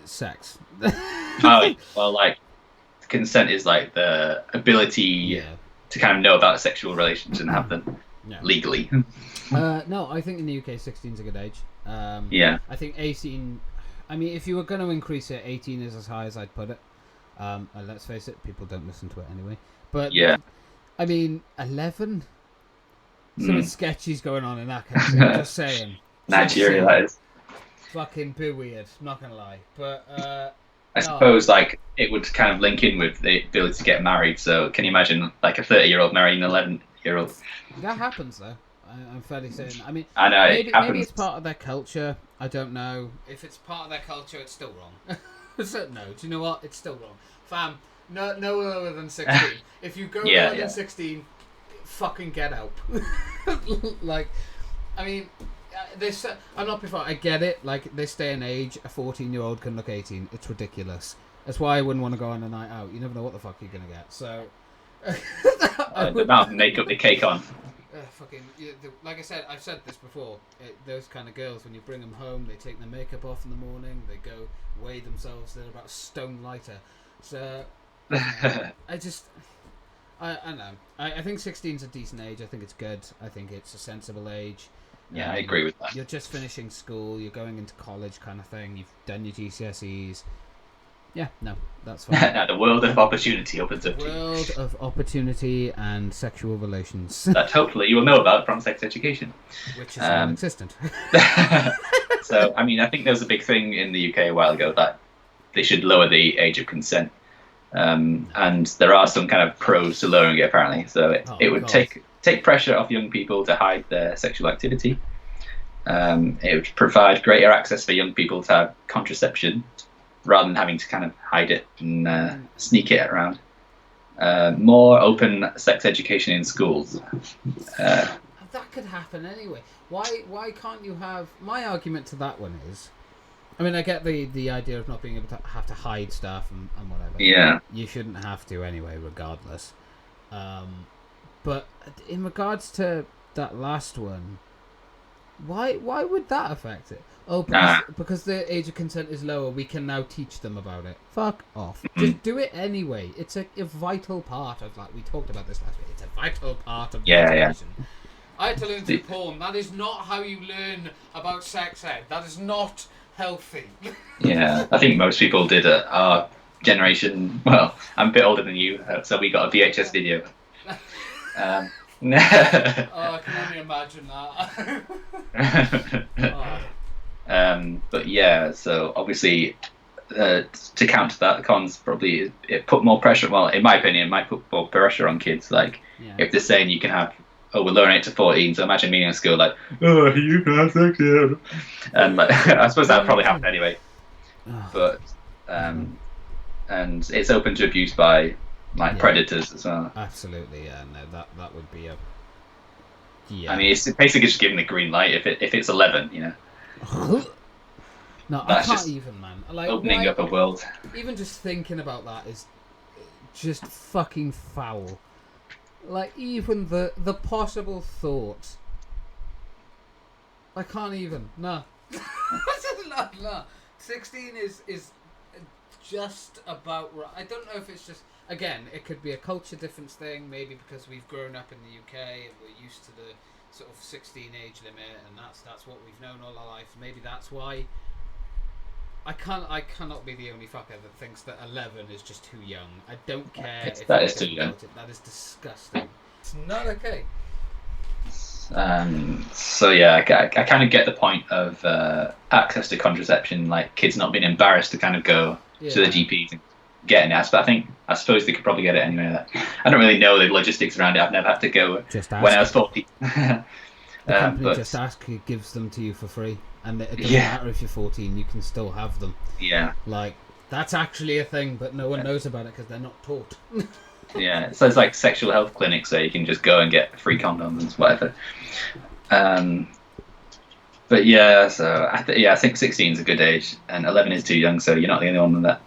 sex. Oh, well, like consent is like the ability to kind of know about sexual relations and have them legally. No, I think in the UK 16 is a good age. I think 18. I mean, if you were going to increase it, 18 is as high as I'd put it. And let's face it, people don't listen to it anyway. But I mean, 11. Something sketchy's going on in that country. I'm just saying. Nigeria, that is. Fucking bit weird. Not gonna lie, but I suppose like it would kind of link in with the ability to get married. So can you imagine like a 30-year-old marrying an 11-year-old? That happens though. I'm fairly certain. I mean, I know maybe it's part of their culture. I don't know. If it's part of their culture, it's still wrong. So, no, do you know what? It's still wrong. Fam, no lower than 16. If you go lower than 16, fucking get out. Like, I mean, I'm not before. I get it. Like this day and age, a 14-year-old can look 18. It's ridiculous. That's why I wouldn't want to go on a night out. You never know what the fuck you're gonna get. So, the amount of makeup they cake on. Like I said, I've said this before. Those kind of girls, when you bring them home, they take their makeup off in the morning. They go weigh themselves. They're about a stone lighter. So, I know. I think 16 is a decent age. I think it's good. I think it's a sensible age. Yeah, I agree with that. You're just finishing school. You're going into college, kind of thing. You've done your GCSEs. Yeah, no, that's fine. Now the world of opportunity opens up to you. World of opportunity and sexual relations. That hopefully you will know about from sex education. Which is non-existent. So, I mean, I think there was a big thing in the UK a while ago that they should lower the age of consent. And there are some kind of pros to lowering it, apparently. So it would take pressure off young people to hide their sexual activity. It would provide greater access for young people to have contraception, rather than having to kind of hide it and sneak it around. More open sex education in schools. That could happen anyway. Why can't you have... My argument to that one is... I mean, I get the idea of not being able to have to hide stuff and whatever. Yeah. You shouldn't have to anyway, regardless. But in regards to that last one, why would that affect it? Oh, because the age of consent is lower, we can now teach them about it. Fuck off. Just do it anyway. It's a vital part of, like, we talked about this last week. It's a vital part of education. I had to learn through porn. That is not how you learn about sex ed. That is not healthy. Yeah, I think most people did our generation. Well, I'm a bit older than you, so we got a VHS video. I can only imagine that. But yeah, so obviously to counter that, the cons probably it put more pressure. Well, in my opinion, it might put more pressure on kids. Like if they're saying you can have, we're lowering it to 14. So imagine being in school like, you can have sex, and like, I suppose that would probably happen anyway. But and it's open to abuse by predators as well. Absolutely, yeah. No, that would be a. Yeah. I mean, it's basically just giving the green light if it's 11, you know. No, I can't even, man. Like, opening up a world. Even just thinking about that is just fucking foul. Like, even the possible thought. I can't even. No. No. 16 is just about right. I don't know if it's just... Again, it could be a culture difference thing, maybe because we've grown up in the UK and we're used to the sort of 16 age limit, and that's what we've known all our life. Maybe that's why. I cannot be the only fucker that thinks that 11 is just too young. I don't care if that is too young. That is disgusting. It's not okay. So yeah, I kind of get the point of access to contraception, like kids not being embarrassed to kind of go to the GPs and get an ass. But I suppose they could probably get it anyway. I don't really know the logistics around it. I've never had to go when I was 40. The company Just Ask gives them to you for free, and it doesn't matter if you're 14, you can still have them. Yeah. Like, that's actually a thing, but no one knows about it because they're not taught. Yeah, so it's like sexual health clinics, so you can just go and get free condoms and whatever. But yeah, so I think 16 is a good age, and 11 is too young, so you're not the only one with that.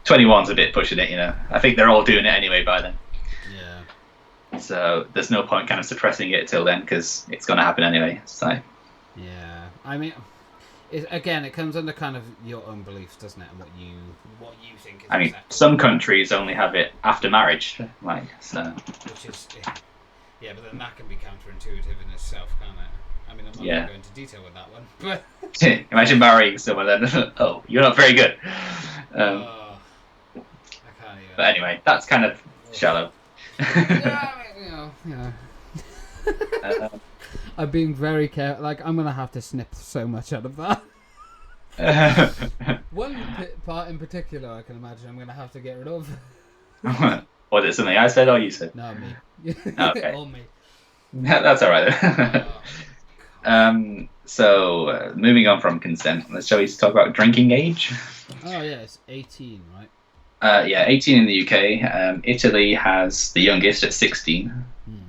21's a bit pushing it, you know. I think they're all doing it anyway by then. Yeah. So there's no point kind of suppressing it till then, because it's going to happen anyway. So. Yeah, I mean, it comes under kind of your own beliefs, doesn't it, and what you think is. I mean, some countries only have it after marriage, like so. Which is, yeah, but then that can be counterintuitive in itself, can't it? I mean, I'm not going to go into detail with that one, but imagine marrying someone then. Oh, you're not very good. I can't even. But anyway, that's kind of shallow. Yeah, I mean, I'm being very careful. Like, I'm going to have to snip so much out of that. One part in particular, I can imagine I'm going to have to get rid of. Was it something I said or you said? No, me. Okay. All me. That's all right. So, moving on from consent, shall we talk about drinking age? Oh, yeah, it's 18, right? Yeah, 18 in the UK. Italy has the youngest at 16.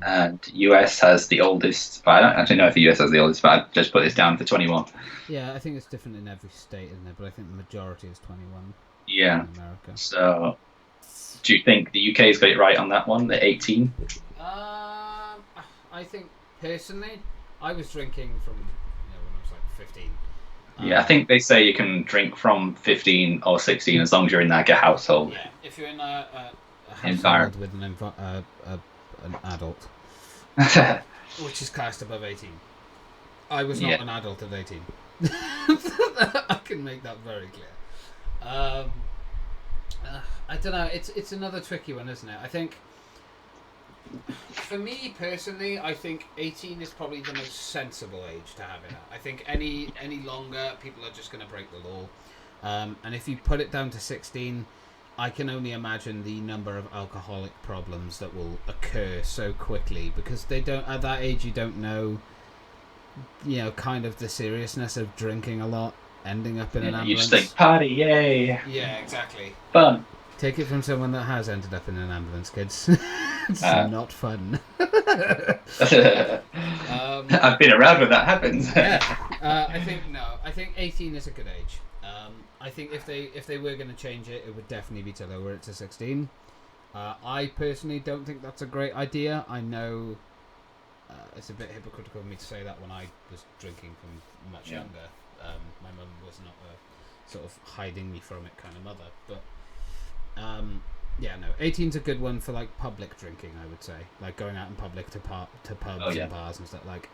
And US has the oldest. But I don't actually know if the US has the oldest, but I just put this down for 21. Yeah, I think it's different in every state, isn't it? But I think the majority is 21 Yeah. in America. So, do you think the UK's got it right on that one, the 18? I think, personally, I was drinking from when I was like 15. Yeah, I think they say you can drink from 15 or 16 as long as you're in like a household. Yeah, if you're in a household Environment. with an adult, which is classed above 18. I was not an adult at 18. I can make that very clear. I don't know. It's another tricky one, isn't it? I think. For me personally, I think 18 is probably the most sensible age to have it at. I think any longer, people are just going to break the law. And if you put it down to 16, I can only imagine the number of alcoholic problems that will occur so quickly, because they don't, at that age, you don't know, kind of the seriousness of drinking a lot, ending up in an ambulance. You just think, party, yay! Yeah, exactly. Fun. Take it from someone that has ended up in an ambulance, kids. It's not fun. I've been around when that happens. I think 18 is a good age. I think if they were going to change it, it would definitely be to lower it to 16. I personally don't think that's a great idea. I know it's a bit hypocritical of me to say that when I was drinking from much younger. My mum was not a sort of hiding me from it kind of mother, but 18's a good one for like public drinking, I would say, like going out in public to pubs and bars and stuff. Like,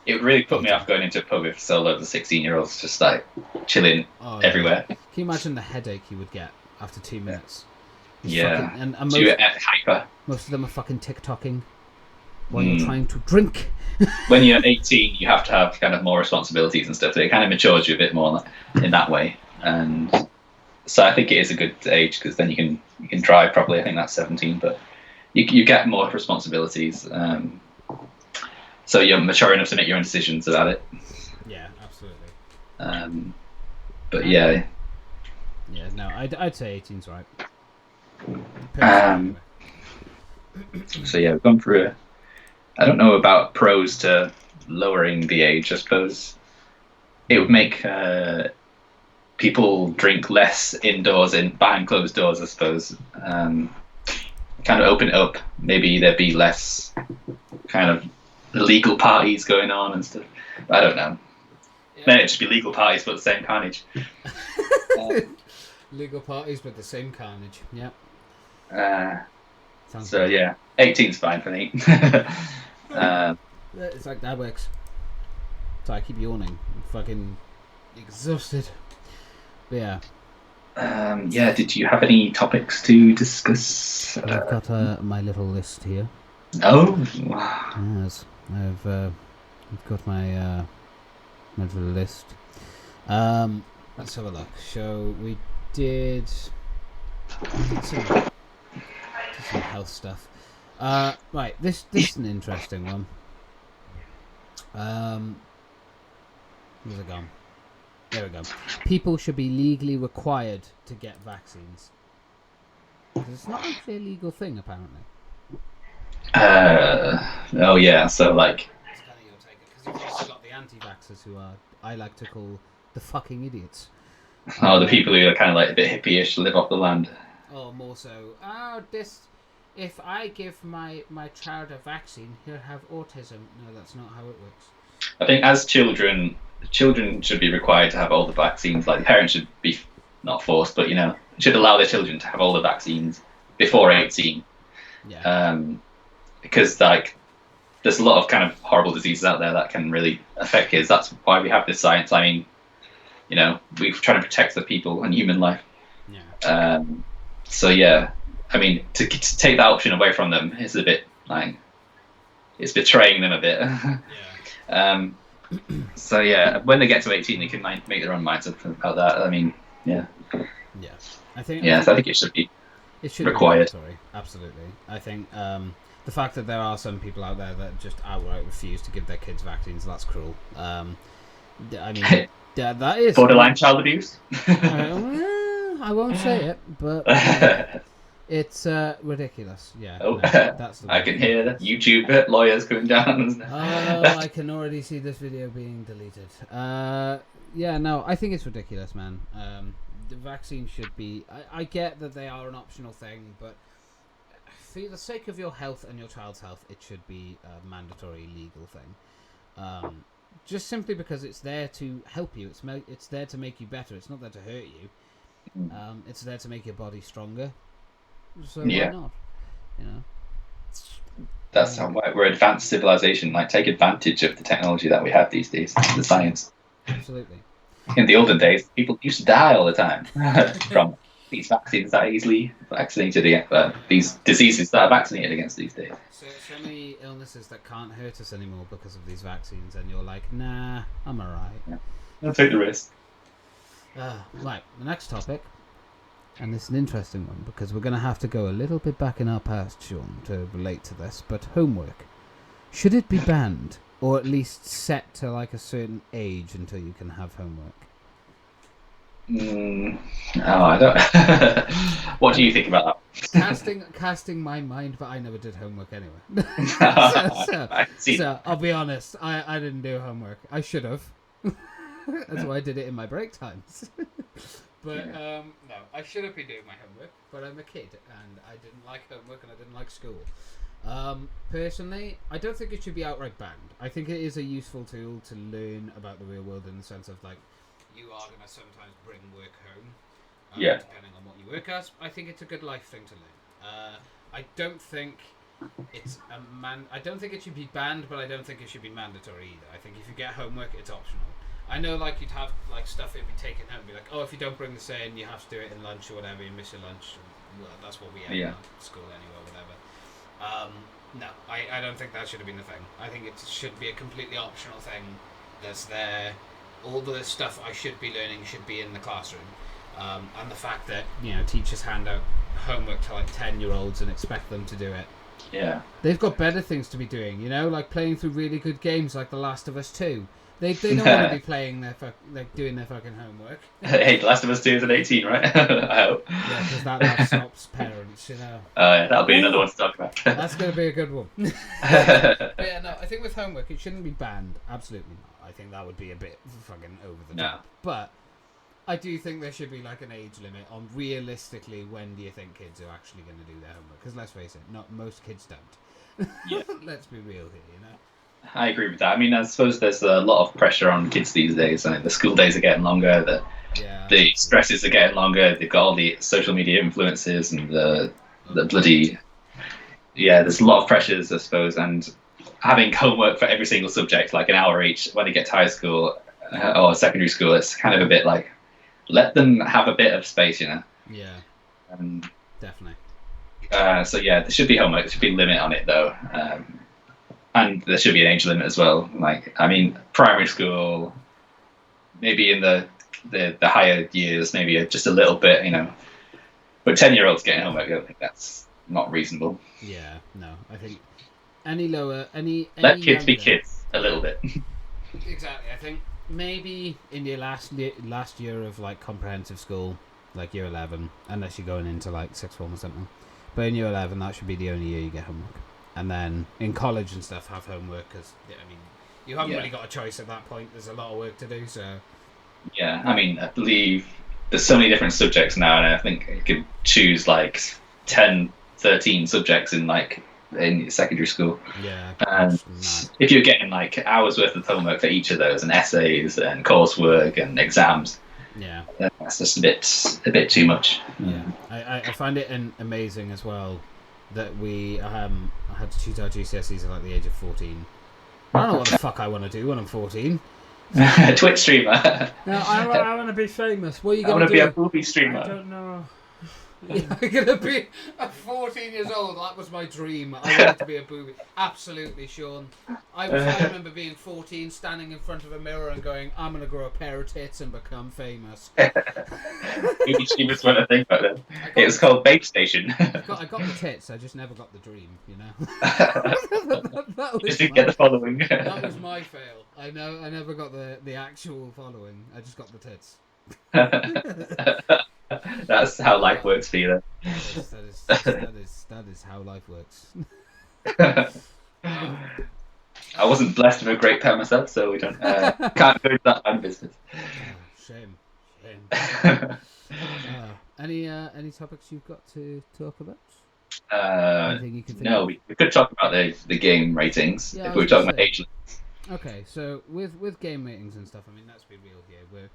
it really put me off going into a pub with so loads of 16-year-olds just like chilling everywhere. Can you imagine the headache you would get after 2 minutes? And hyper. Most of them are fucking TikToking while you're trying to drink. When you're 18, you have to have kind of more responsibilities and stuff, so it kind of matures you a bit more in that way. And so I think it is a good age, because then you can drive properly. I think that's 17, but you get more responsibilities. So you're mature enough to make your own decisions about it. Yeah, absolutely. But yeah. Yeah, no, I'd say 18's right. So yeah, we've gone through I don't know about pros to lowering the age. I suppose it would make people drink less indoors behind closed doors, I suppose. Kind of open it up. Maybe there'd be less kind of illegal parties going on and stuff. I don't know. Yeah. Maybe it'd just be legal parties but the same carnage. Legal parties with the same carnage. Yeah. So good. Yeah, 18's fine for me. It's like that works. So I keep yawning. I'm fucking exhausted. But yeah. Yeah, did you have any topics to discuss? I've got my little list here. Oh. Yes, I've got my little list. Let's have a look. So we did some health stuff. Right, this is an interesting one. Where's it gone? There we go. People should be legally required to get vaccines. It's not actually a legal thing, apparently. Oh yeah, so like... It's kind of your take, because you've also got the anti-vaxxers who are, I like to call, the fucking idiots. Oh, the people who are kind of like a bit hippie-ish, live off the land. Oh, more so. If I give my child a vaccine, he'll have autism. No, that's not how it works. I think as children should be required to have all the vaccines. Like, the parents should be not forced, but should allow their children to have all the vaccines before 18. Yeah. Because like there's a lot of kind of horrible diseases out there that can really affect kids. That's why we have this science. I mean, we're trying to protect the people and human life. Yeah. So yeah, I mean, to take that option away from them is a bit like it's betraying them a bit. Yeah. So yeah, when they get to 18, they can make their own minds up about that. I mean, yeah. Yeah. I think it should be required. Be mandatory. Absolutely. I think the fact that there are some people out there that just outright refuse to give their kids vaccines, that's cruel. I mean, that is borderline child abuse. I won't say it, but it's ridiculous. Yeah. Oh, no, that's the I can hear the YouTube lawyers coming down. Oh, I can already see this video being deleted. Yeah, no, I think it's ridiculous, man. The vaccine should be... I get that they are an optional thing, but for the sake of your health and your child's health, it should be a mandatory legal thing. Just simply because it's there to help you. It's there to make you better. It's not there to hurt you. It's there to make your body stronger. So why not? That's how we're advanced civilization. Like, take advantage of the technology that we have these days, the science. Absolutely. In the olden days, people used to die all the time from these vaccines that are easily vaccinated against, these diseases that are vaccinated against these days. So many illnesses that can't hurt us anymore because of these vaccines, and you're like, nah, I'm alright. Yeah. I'll take the risk. Right, the next topic, and this is an interesting one because we're going to have to go a little bit back in our past, Sean, to relate to this, but homework. Should it be banned, or at least set to like a certain age until you can have homework? I don't. What do you think about that? Casting my mind, but I never did homework anyway. so I'll be honest, I didn't do homework. I should have. That's why I did it in my break times. But no, I should have been doing my homework, but I'm a kid and I didn't like homework and I didn't like school. Personally, I don't think it should be outright banned. I think it is a useful tool to learn about the real world in the sense of like, you are going to sometimes bring work home, depending on what you work as. I think it's a good life thing to learn. I don't think it's I don't think it should be banned, but I don't think it should be mandatory either. I think if you get homework, it's optional. I know, like, you'd have like stuff it'd be taken home, be like, oh, if you don't bring this in, you have to do it in lunch or whatever. You miss your lunch. Well, that's what we had in school anyway, or whatever. No, I don't think that should have been the thing. I think it should be a completely optional thing that's there. All the stuff I should be learning should be in the classroom. And the fact that, teachers hand out homework to like 10-year-olds and expect them to do it. Yeah. They've got better things to be doing, like playing through really good games like The Last of Us 2. They don't want to be playing doing their fucking homework. Hey, The Last of Us 2 is an 18, right? I hope. Yeah, because that stops parents, that'll be another one to talk about. That's going to be a good one. But yeah, no, I think with homework, it shouldn't be banned. Absolutely not. I think that would be a bit fucking over the top. But I do think there should be like an age limit on realistically when do you think kids are actually going to do their homework? Because let's face it, not most kids don't. Yeah. Let's be real here, you know. I agree with that. I mean, I suppose there's a lot of pressure on kids these days. I mean, the school days are getting longer. The stresses are getting longer. They've got all the social media influences and the bloody there's a lot of pressures, I suppose, and having homework for every single subject, like an hour each, when they get to high school or secondary school, it's kind of a bit like, let them have a bit of space, you know. Yeah. Definitely. So yeah, there should be homework. There should be a limit on it though, and there should be an age limit as well. Like, I mean, primary school, maybe in the higher years, maybe just a little bit, you know. But 10-year-olds getting homework, I don't think that's not reasonable. Yeah, no, I think any lower, any let kids younger, be kids a little bit. Exactly, I think maybe in your last year of like comprehensive school, like year 11, unless you're going into like sixth form or something. But in year 11, that should be the only year you get homework. And then in college and stuff, have homework because I mean, you haven't really got a choice at that point. There's a lot of work to do, so. Yeah, I mean, I believe there's so many different subjects now, and I think you could choose like 10, 13 subjects in secondary school. Yeah. And if you're getting like hours worth of homework for each of those, and essays and coursework and exams, that's just a bit too much. Yeah, I find it amazing as well that I had to choose our GCSEs at like the age of 14. I don't know what the fuck I want to do when I'm 14. Twitch streamer. No, I want to be famous. What are you going to do? I want to be a movie streamer. I don't know. Yeah, I'm going to be at 14 years old. That was my dream. I wanted to be a booby. Absolutely, Sean. I remember being 14, standing in front of a mirror and going, I'm going to grow a pair of tits and become famous. Movie streamers weren't a thing back then. It was called Babe Station. I got the tits, I just never got the dream, you know. that just didn't get the following. That was my fail. I never got the actual following. I just got the tits. That's how life works for you then. That is how life works. I wasn't blessed with a great pair myself, so we don't can't go into that kind of business. Shame. Any topics you've got to talk about? Anything you can think of? We could talk about the game ratings if we were talking about age limits. Okay, so with game ratings and stuff, I mean, let's be real here.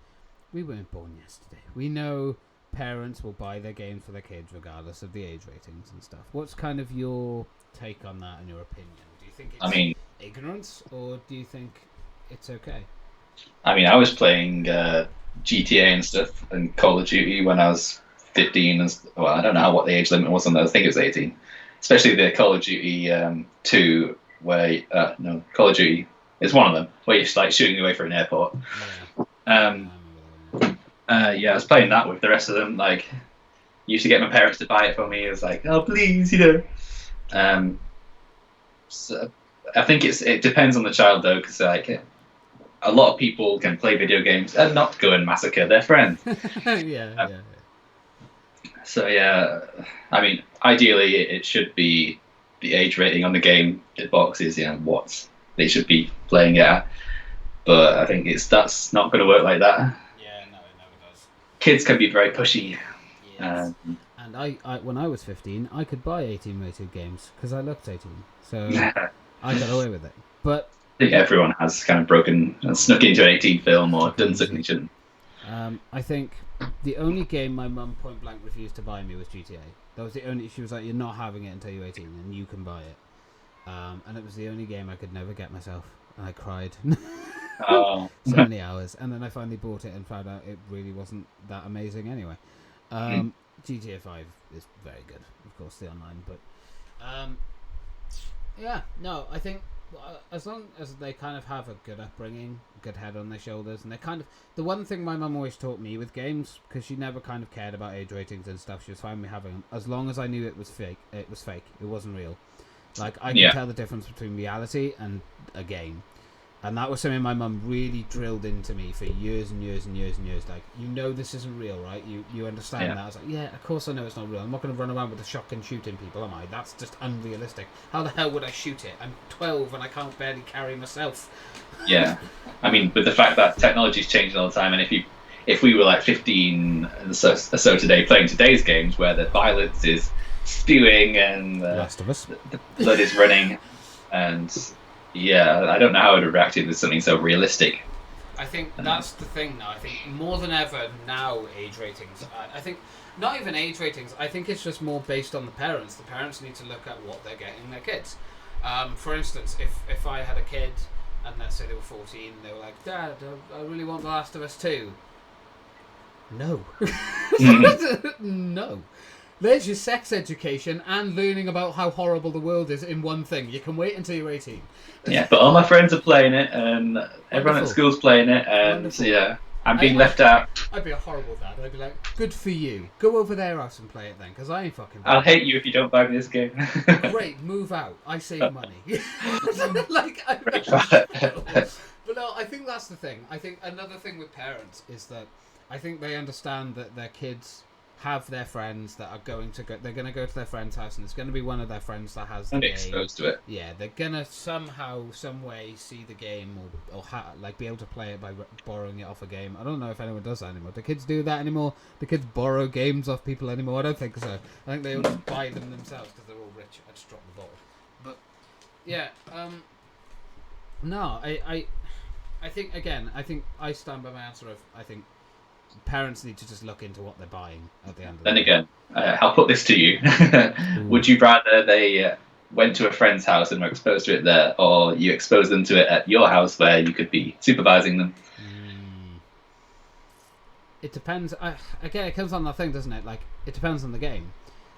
We weren't born yesterday. We know parents will buy their games for their kids regardless of the age ratings and stuff. What's kind of your take on that and your opinion? Do you think it's ignorance, or do you think it's okay? I mean, I was playing GTA and stuff and Call of Duty when I was 15. Well, I don't know what the age limit was on those. I think it was 18. Especially the Call of Duty 2, where Call of Duty is one of them, where you're like shooting away from an airport. I was playing that with the rest of them. Like, used to get my parents to buy it for me. It was like, oh please, you know. So I think it depends on the child though, because like a lot of people can play video games and not go and massacre their friends. Yeah. So yeah, I mean, ideally it should be the age rating on the game boxes, you know, what they should be playing it at. But I think that's not going to work like that. Yeah, no, it never does. Kids can be very pushy. Yes. And I when I was 15, I could buy 18 rated games because I looked 18, so I got away with it. But I think everyone has kind of broken and snuck into an 18 film or done something they shouldn't. I think the only game my mum point blank refused to buy me was GTA. That was the only. She was like, "You're not having it until you're 18, and you can buy it." And it was the only game I could never get myself, and I cried. Oh. So many hours, and then I finally bought it and found out it really wasn't that amazing anyway. GTA 5 is very good, of course, the online, but I think as long as they kind of have a good upbringing, good head on their shoulders, and they kind of, the one thing my mum always taught me with games, because she never kind of cared about age ratings and stuff, she was fine with having them as long as I knew it was fake, it wasn't real. Like, I can tell the difference between reality and a game. And that was something my mum really drilled into me for years and years and years and years. Like, you know this isn't real, right? You understand that? I was like, yeah, of course I know it's not real. I'm not going to run around with a shotgun shooting people, am I? That's just unrealistic. How the hell would I shoot it? I'm 12 and I can't barely carry myself. Yeah. I mean, with the fact that technology's changing all the time, and if if we were like 15 or so today playing today's games where the violence is spewing and Last of Us. the blood is running, and yeah, I don't know how I would have reacted with something so realistic. I think that's the thing now. I think more than ever now, age ratings. I think not even age ratings. I think it's just more based on the parents. The parents need to look at what they're getting their kids. For instance, if I had a kid and let's say they were 14, and they were like, "Dad, I really want The Last of Us 2." No. No. There's your sex education and learning about how horrible the world is in one thing. You can wait until you're 18. Yeah, but all my friends are playing it, and everyone at school's playing it, and Wonderful. yeah, I'm being left out. I'd be a horrible dad. I'd be like, good for you. Go over their house and play it then, because I ain't fucking... I'll hate you if you don't buy me this game. Great, move out. I save money. Like, but no, I think that's the thing. I think another thing with parents is that I think they understand that their kids have their friends that are going to go. They're going to go to their friend's house, and it's going to be one of their friends that has the I'm game. exposed to it. Yeah, they're gonna somehow, some way, see the game or like be able to play it by borrowing it off a game. I don't know if anyone does that anymore. Do kids do that anymore? Do kids borrow games off people anymore? I don't think so. I think they all just buy them themselves because they're all rich. I just dropped the bottle. But yeah, no, I think again, I think I stand by my answer of I think parents need to just look into what they're buying at the end of the day. Then again, I'll put this to you. Would you rather they went to a friend's house and were exposed to it there, or you expose them to it at your house where you could be supervising them? It depends. Again, it comes on that thing, doesn't it? Like, it depends on the game.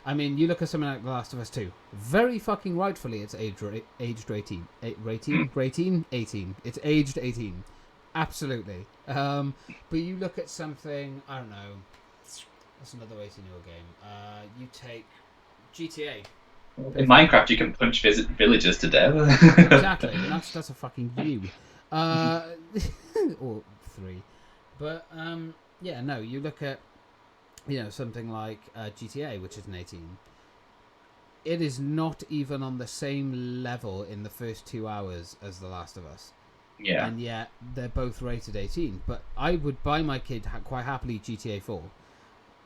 I mean, you look at something like The Last of Us 2. Very fucking rightfully, it's aged 18. 18? It's aged 18. Absolutely. But you look at something, I don't know, what's another 18-year-old game? You take GTA. In Minecraft, you can punch villagers to death. Exactly. That's a fucking view. Or 3. But, yeah, no, you look at, something like GTA, which is an 18. It is not even on the same level in the first 2 hours as The Last of Us. Yeah. And yet they're both rated 18. But I would buy my kid quite happily GTA 4.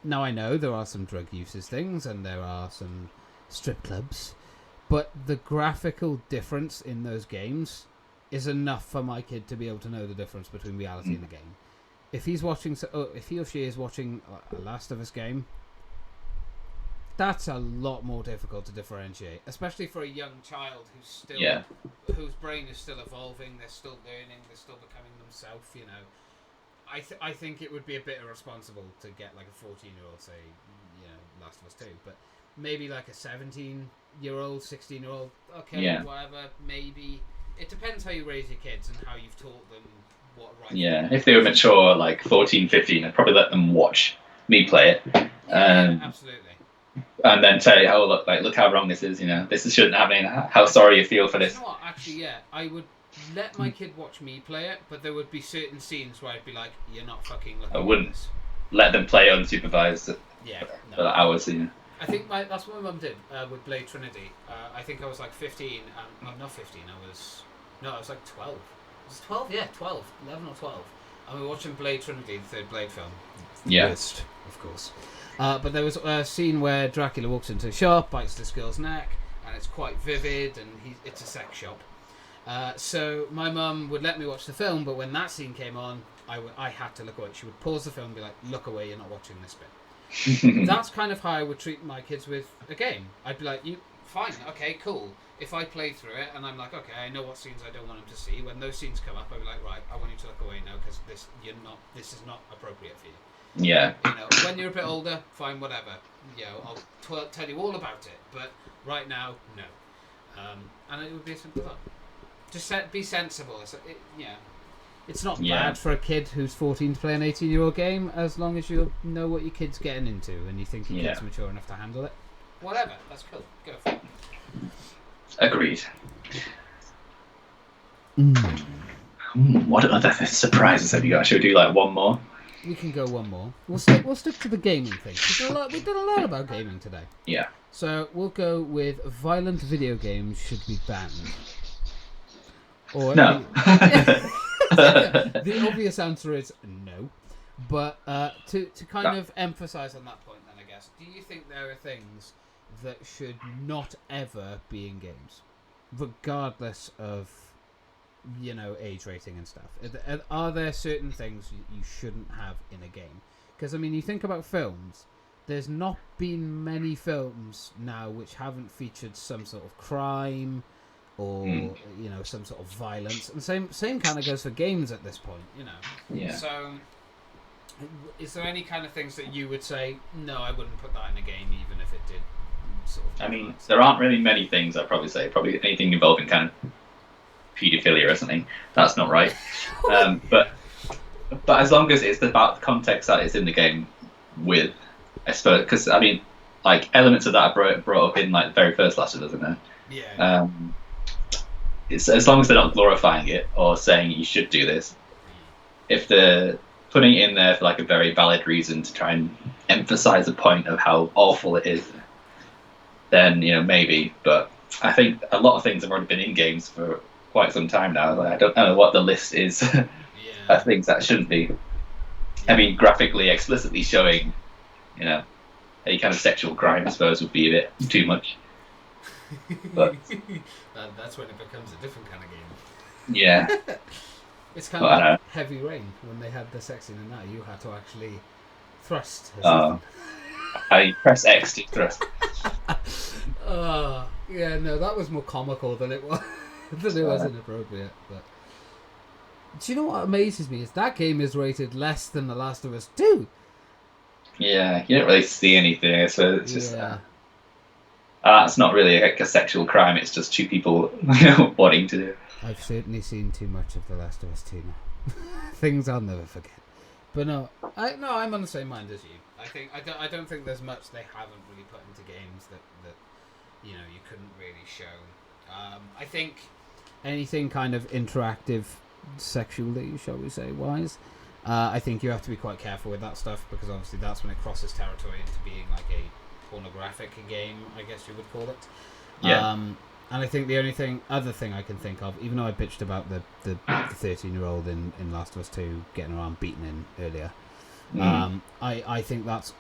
Now I know there are some drug uses things and there are some strip clubs, but the graphical difference in those games is enough for my kid to be able to know the difference between reality and the game. If he's watching, if he or she is watching a Last of Us game, that's a lot more difficult to differentiate, especially for a young child who's still, whose brain is still evolving. They're still learning. They're still becoming themselves. I think it would be a bit irresponsible to get like a 14-year-old say, Last of Us 2, but maybe like a 17-year-old, 16-year-old. Okay, whatever. Maybe it depends how you raise your kids and how you've taught them what right. Yeah, if they were mature, like 14, 15, I'd probably let them watch me play it. Absolutely. And then say, oh, look how wrong this is, this shouldn't happen, how sorry you feel for this. You know what, actually, I would let my kid watch me play it, but there would be certain scenes where I'd be like, you're not fucking looking I at wouldn't this. Let them play unsupervised for hours, I think that's what my mum did with Blade Trinity. I think I was like 15, not 15, I was like 12. Was it 12? Yeah, 12. 11 or 12. And we were watching Blade Trinity, the third Blade film. Yeah. List, of course. But there was a scene where Dracula walks into a shop, bites this girl's neck, and it's quite vivid, and it's a sex shop. So my mum would let me watch the film, but when that scene came on, I had to look away. She would pause the film and be like, look away, you're not watching this bit. That's kind of how I would treat my kids with a game. I'd be like, fine, okay, cool. If I play through it, and I'm like, okay, I know what scenes I don't want them to see, when those scenes come up, I'd be like, right, I want you to look away now, because this is not appropriate for you. Yeah. When you're a bit older, fine, whatever. I'll tell you all about it. But right now, no. And it would be as simple as that. Just be sensible. It's not bad for a kid who's 14 to play an 18-year-old game, as long as you know what your kid's getting into and you think your kid's mature enough to handle it. Whatever. That's cool. Go for it. Agreed. What other surprises have you got? Should we do like one more? We can go one more. We'll stick to the gaming thing. We did a lot about gaming today. Yeah. So we'll go with violent video games should be banned. Or no. The obvious answer is no. But to kind of emphasize on that point, then I guess, do you think there are things that should not ever be in games, regardless of age rating and stuff? Are there certain things you shouldn't have in a game? Because I mean, you think about films. There's not been many films now which haven't featured some sort of crime or some sort of violence, and same kind of goes for games at this point. Yeah. So, is there any kind of things that you would say, no, I wouldn't put that in a game, even if it did sort of... I mean, there aren't really many things I'd probably say. Probably anything involving kind of paedophilia or something. That's not right. But as long as it's about the context that it's in the game with, I suppose, because I mean, like elements of that are brought up in like the very first Last of Us, isn't there? Yeah. It's as long as they're not glorifying it or saying you should do this. If they're putting it in there for like a very valid reason to try and emphasize the point of how awful it is, then maybe. But I think a lot of things have already been in games for quite some time now. Like, I don't know what the list is of things that shouldn't be. I mean, graphically, explicitly showing, any kind of sexual crime, I suppose, would be a bit too much. But that's when it becomes a different kind of game. Yeah. It's kind of like Heavy Rain, when they had the sex scene in that. You had to actually thrust. I press X to thrust. Yeah, no, that was more comical than it was inappropriate. But do you know what amazes me is that game is rated less than The Last of Us 2. Yeah, you don't really see anything, so it's just it's not really like a sexual crime. It's just two people wanting to do it. I've certainly seen too much of The Last of Us 2 now. Things I'll never forget. But I'm on the same mind as you. I don't think there's much they haven't really put into games that you couldn't really show. I think anything kind of interactive sexually, shall we say, wise, I think you have to be quite careful with that stuff, because obviously that's when it crosses territory into being like a pornographic game, I guess you would call it. Yeah. And I think the only other thing I can think of, even though I bitched about the 13-year-old in Last of Us 2 getting around beaten in earlier, I think that's,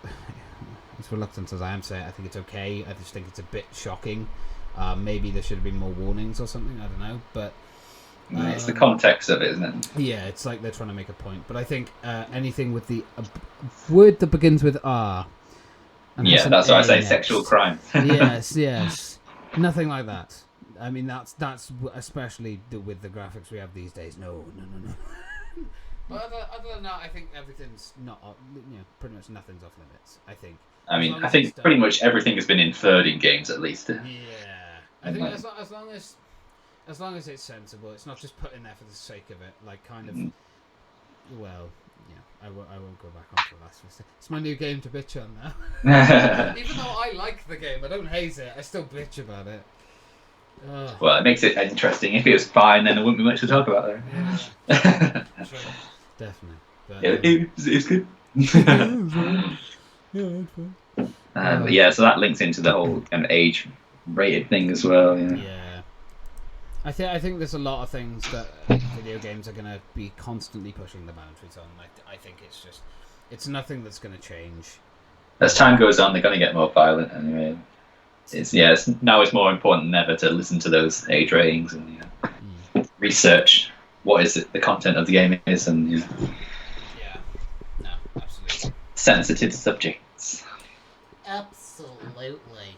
as reluctant as I am to say it, I think it's okay. I just think it's a bit shocking. Maybe there should have been more warnings or something, I don't know, but... it's the context of it, isn't it? Yeah, it's like they're trying to make a point. But I think anything with the word that begins with R... Yeah, that's what I say, sexual crime. yes. Nothing like that. I mean, that's especially with the graphics we have these days. No. But other than that, I think everything's not, pretty much nothing's off limits, I think. I mean, I think pretty much everything has been inferred in games, at least. Yeah. I think as long as it's sensible, it's not just put in there for the sake of it, like kind of, well... I won't go back onto the Last of Us. It's my new game to bitch on now. Even though I like the game, I don't hate it, I still bitch about it. Well, it makes it interesting. If it was fine, then there wouldn't be much to talk about there. Yeah. True. Definitely. But, it's good. So that links into the whole kind of age-rated thing as well. Yeah. I think there's a lot of things that video games are going to be constantly pushing the boundaries on. I think it's nothing that's going to change. As time goes on, they're going to get more violent anyway. Now it's more important than ever to listen to those age ratings and research what is it the content of the game is, and yeah, no, absolutely sensitive subjects. Absolutely.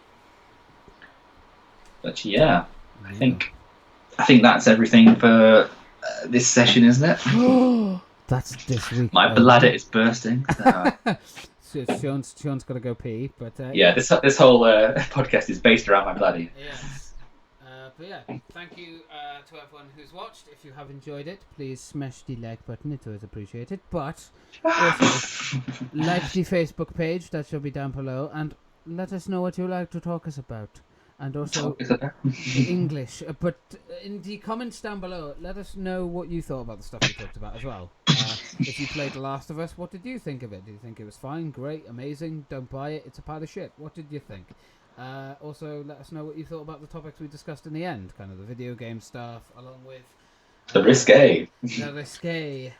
But I think that's everything for this session, isn't it? That's this week. My bladder is bursting. So Sean's got to go pee, but this whole podcast is based around my bladder. Yes. But yeah, thank you to everyone who's watched. If you have enjoyed it, please smash the like button. It's always appreciated. But also, like the Facebook page that shall be down below, and let us know what you like to talk us about. And also English. But in the comments down below, let us know what you thought about the stuff we talked about as well. If you played The Last of Us, what did you think of it? Did you think it was fine, great, amazing, don't buy it, it's a pile of shit? What did you think? Also, let us know what you thought about the topics we discussed in the end, kind of the video game stuff, along with... The risque. The risque.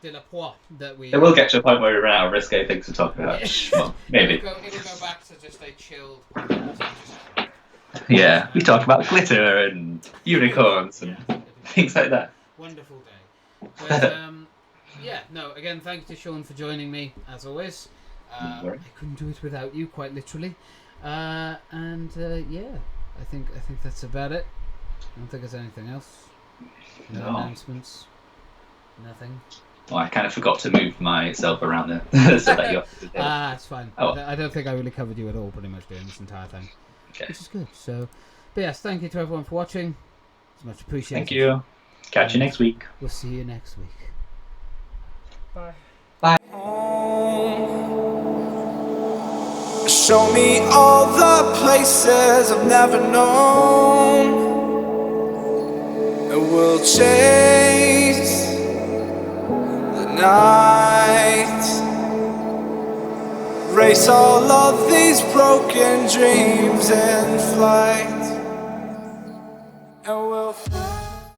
de la poix that we. It will get to a point where we run out of risque things to talk about. Well, maybe. It'll go back to just a chilled. Yeah, we talk about glitter and unicorns and things like that. Wonderful day. But, yeah, no, again, thank you to Sean for joining me, as always. I couldn't do it without you, quite literally. Yeah, I think that's about it. I don't think there's anything else. No announcements. Nothing. Well, I kind of forgot to move myself around there. So that you're... it's fine. Oh. I don't think I really covered you at all, pretty much, during this entire thing. Okay. Which is good. So, but yes, thank you to everyone for watching. It's much appreciated. Thank you. Catch you next week. We'll see you next week. Bye. Bye. Show me all the places I've never known, and we'll chase the night, race all of these broken dreams in flight.